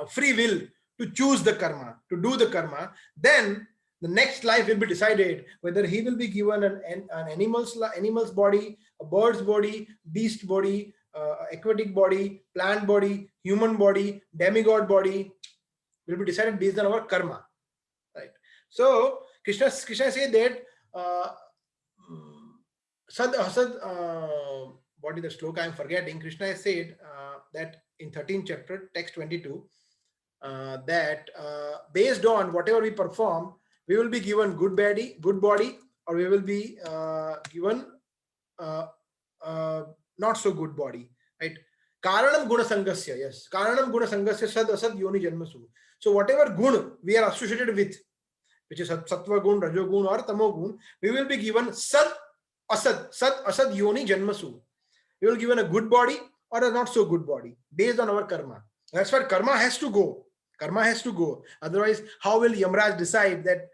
free will to choose the karma, to do the karma. Then the next life will be decided whether he will be given an animal's body, a bird's body, beast body, aquatic body, plant body, human body, demigod body, will be decided based on our karma, right? So Krishna said that what is the sloka I'm forgetting. Krishna has said that in 13th chapter, text 22, that based on whatever we perform, we will be given good body, or we will be given not so good body, right? Karanam guna sangasya, yes. Karanam guna sangasya sad asad yoni janmasu. So whatever gun we are associated with, which is sattva gun, rajo gun, or tamo gun, we will be given sad asad yoni janmasu. We will given a good body or a not so good body based on our karma. That's why karma has to go. Karma has to go. Otherwise, how will Yamraj decide that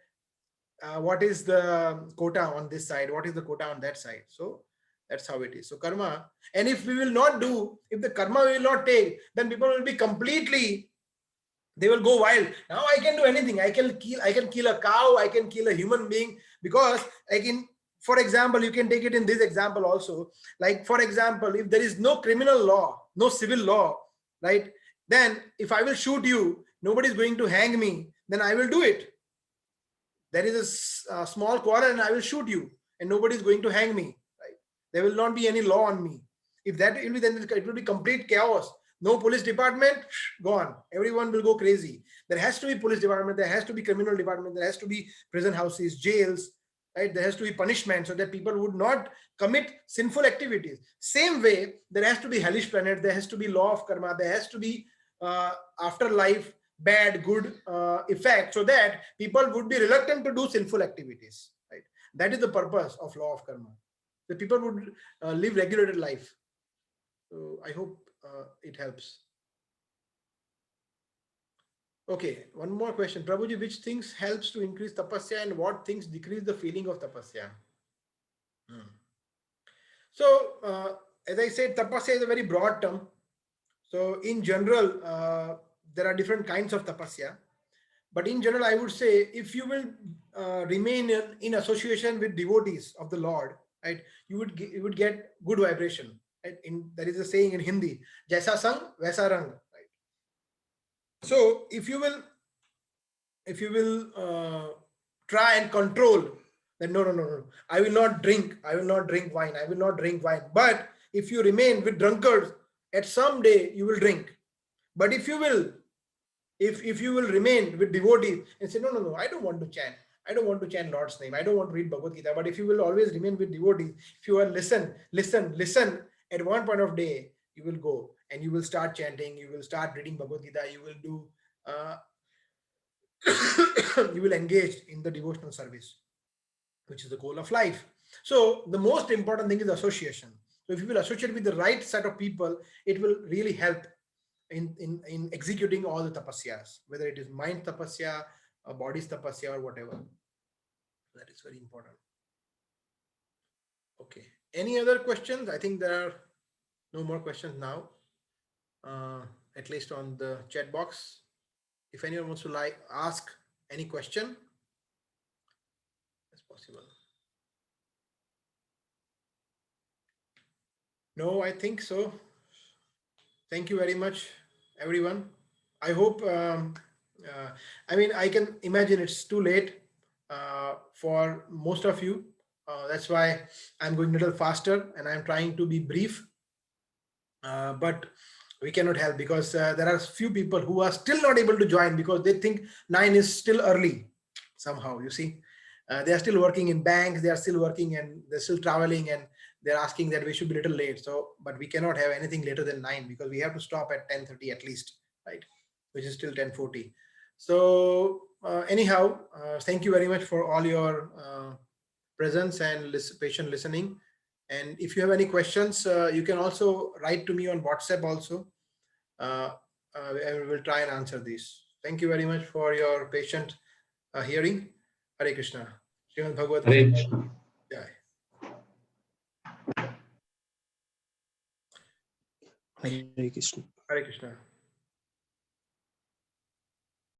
what is the quota on this side, what is the quota on that side? So that's how it is. So karma, and if we will not do, if the karma we will not take, then people will be completely, they will go wild. Now I can do anything. I can kill a cow, I can kill a human being, because I can. For example, you can take it in this example also. Like for example, if there is no criminal law, no civil law, right? Then if I will shoot you, nobody is going to hang me, then I will do it. There is a small quarrel and I will shoot you, and nobody is going to hang me, right? There will not be any law on me. If that will be, then it will be complete chaos. No police department, gone. Everyone will go crazy. There has to be police department. There has to be criminal department. There has to be prison houses, jails, right? There has to be punishment so that people would not commit sinful activities. Same way, there has to be hellish planet. There has to be law of karma. There has to be afterlife, bad, good effect, so that people would be reluctant to do sinful activities, right? That is the purpose of law of karma. The people would live regulated life. So I hope it helps. Okay, one more question. Prabhuji, which things helps to increase tapasya and what things decrease the feeling of tapasya? So, as I said, tapasya is a very broad term. So in general, there are different kinds of tapasya. But in general, I would say if you will remain in association with devotees of the Lord, right, you would get good vibration. Right? There is a saying in Hindi, "Jaisa sang, vaisa rang." Right? So if you will try and control that, no, I will not drink wine, I will not drink wine. But if you remain with drunkards, at some day you will drink. But if you will remain with devotees and say, no, I don't want to chant. I don't want to chant Lord's name. I don't want to read Bhagavad Gita. But if you will always remain with devotees, if you will listen, at one point of day, you will go and you will start chanting. You will start reading Bhagavad Gita. You will do, you will engage in the devotional service, which is the goal of life. So the most important thing is association. So if you will associate with the right set of people, it will really help in executing all the tapasyas, whether it is mind tapasya, body's tapasya, or whatever. That is very important. Okay. Any other questions? I think there are no more questions now, at least on the chat box. If anyone wants to ask any question, it's possible. No, I think so. Thank you very much, everyone. I hope, I mean, I can imagine it's too late for most of you. That's why I'm going a little faster and I'm trying to be brief. But we cannot help because there are few people who are still not able to join because they think 9 is still early somehow, you see. They are still working in banks, they are still working and they're still traveling and they're asking that we should be a little late. So, but we cannot have anything later than 9 because we have to stop at 10:30 at least, right? Which is still 10:40. So anyhow, thank you very much for all your presence and patient listening. And if you have any questions, you can also write to me on WhatsApp also. And we will try and answer these. Thank you very much for your patient hearing. Hare Krishna. Srimad Bhagavad Hare Gita. Krishna. Jai. Hare Krishna. Hare Krishna.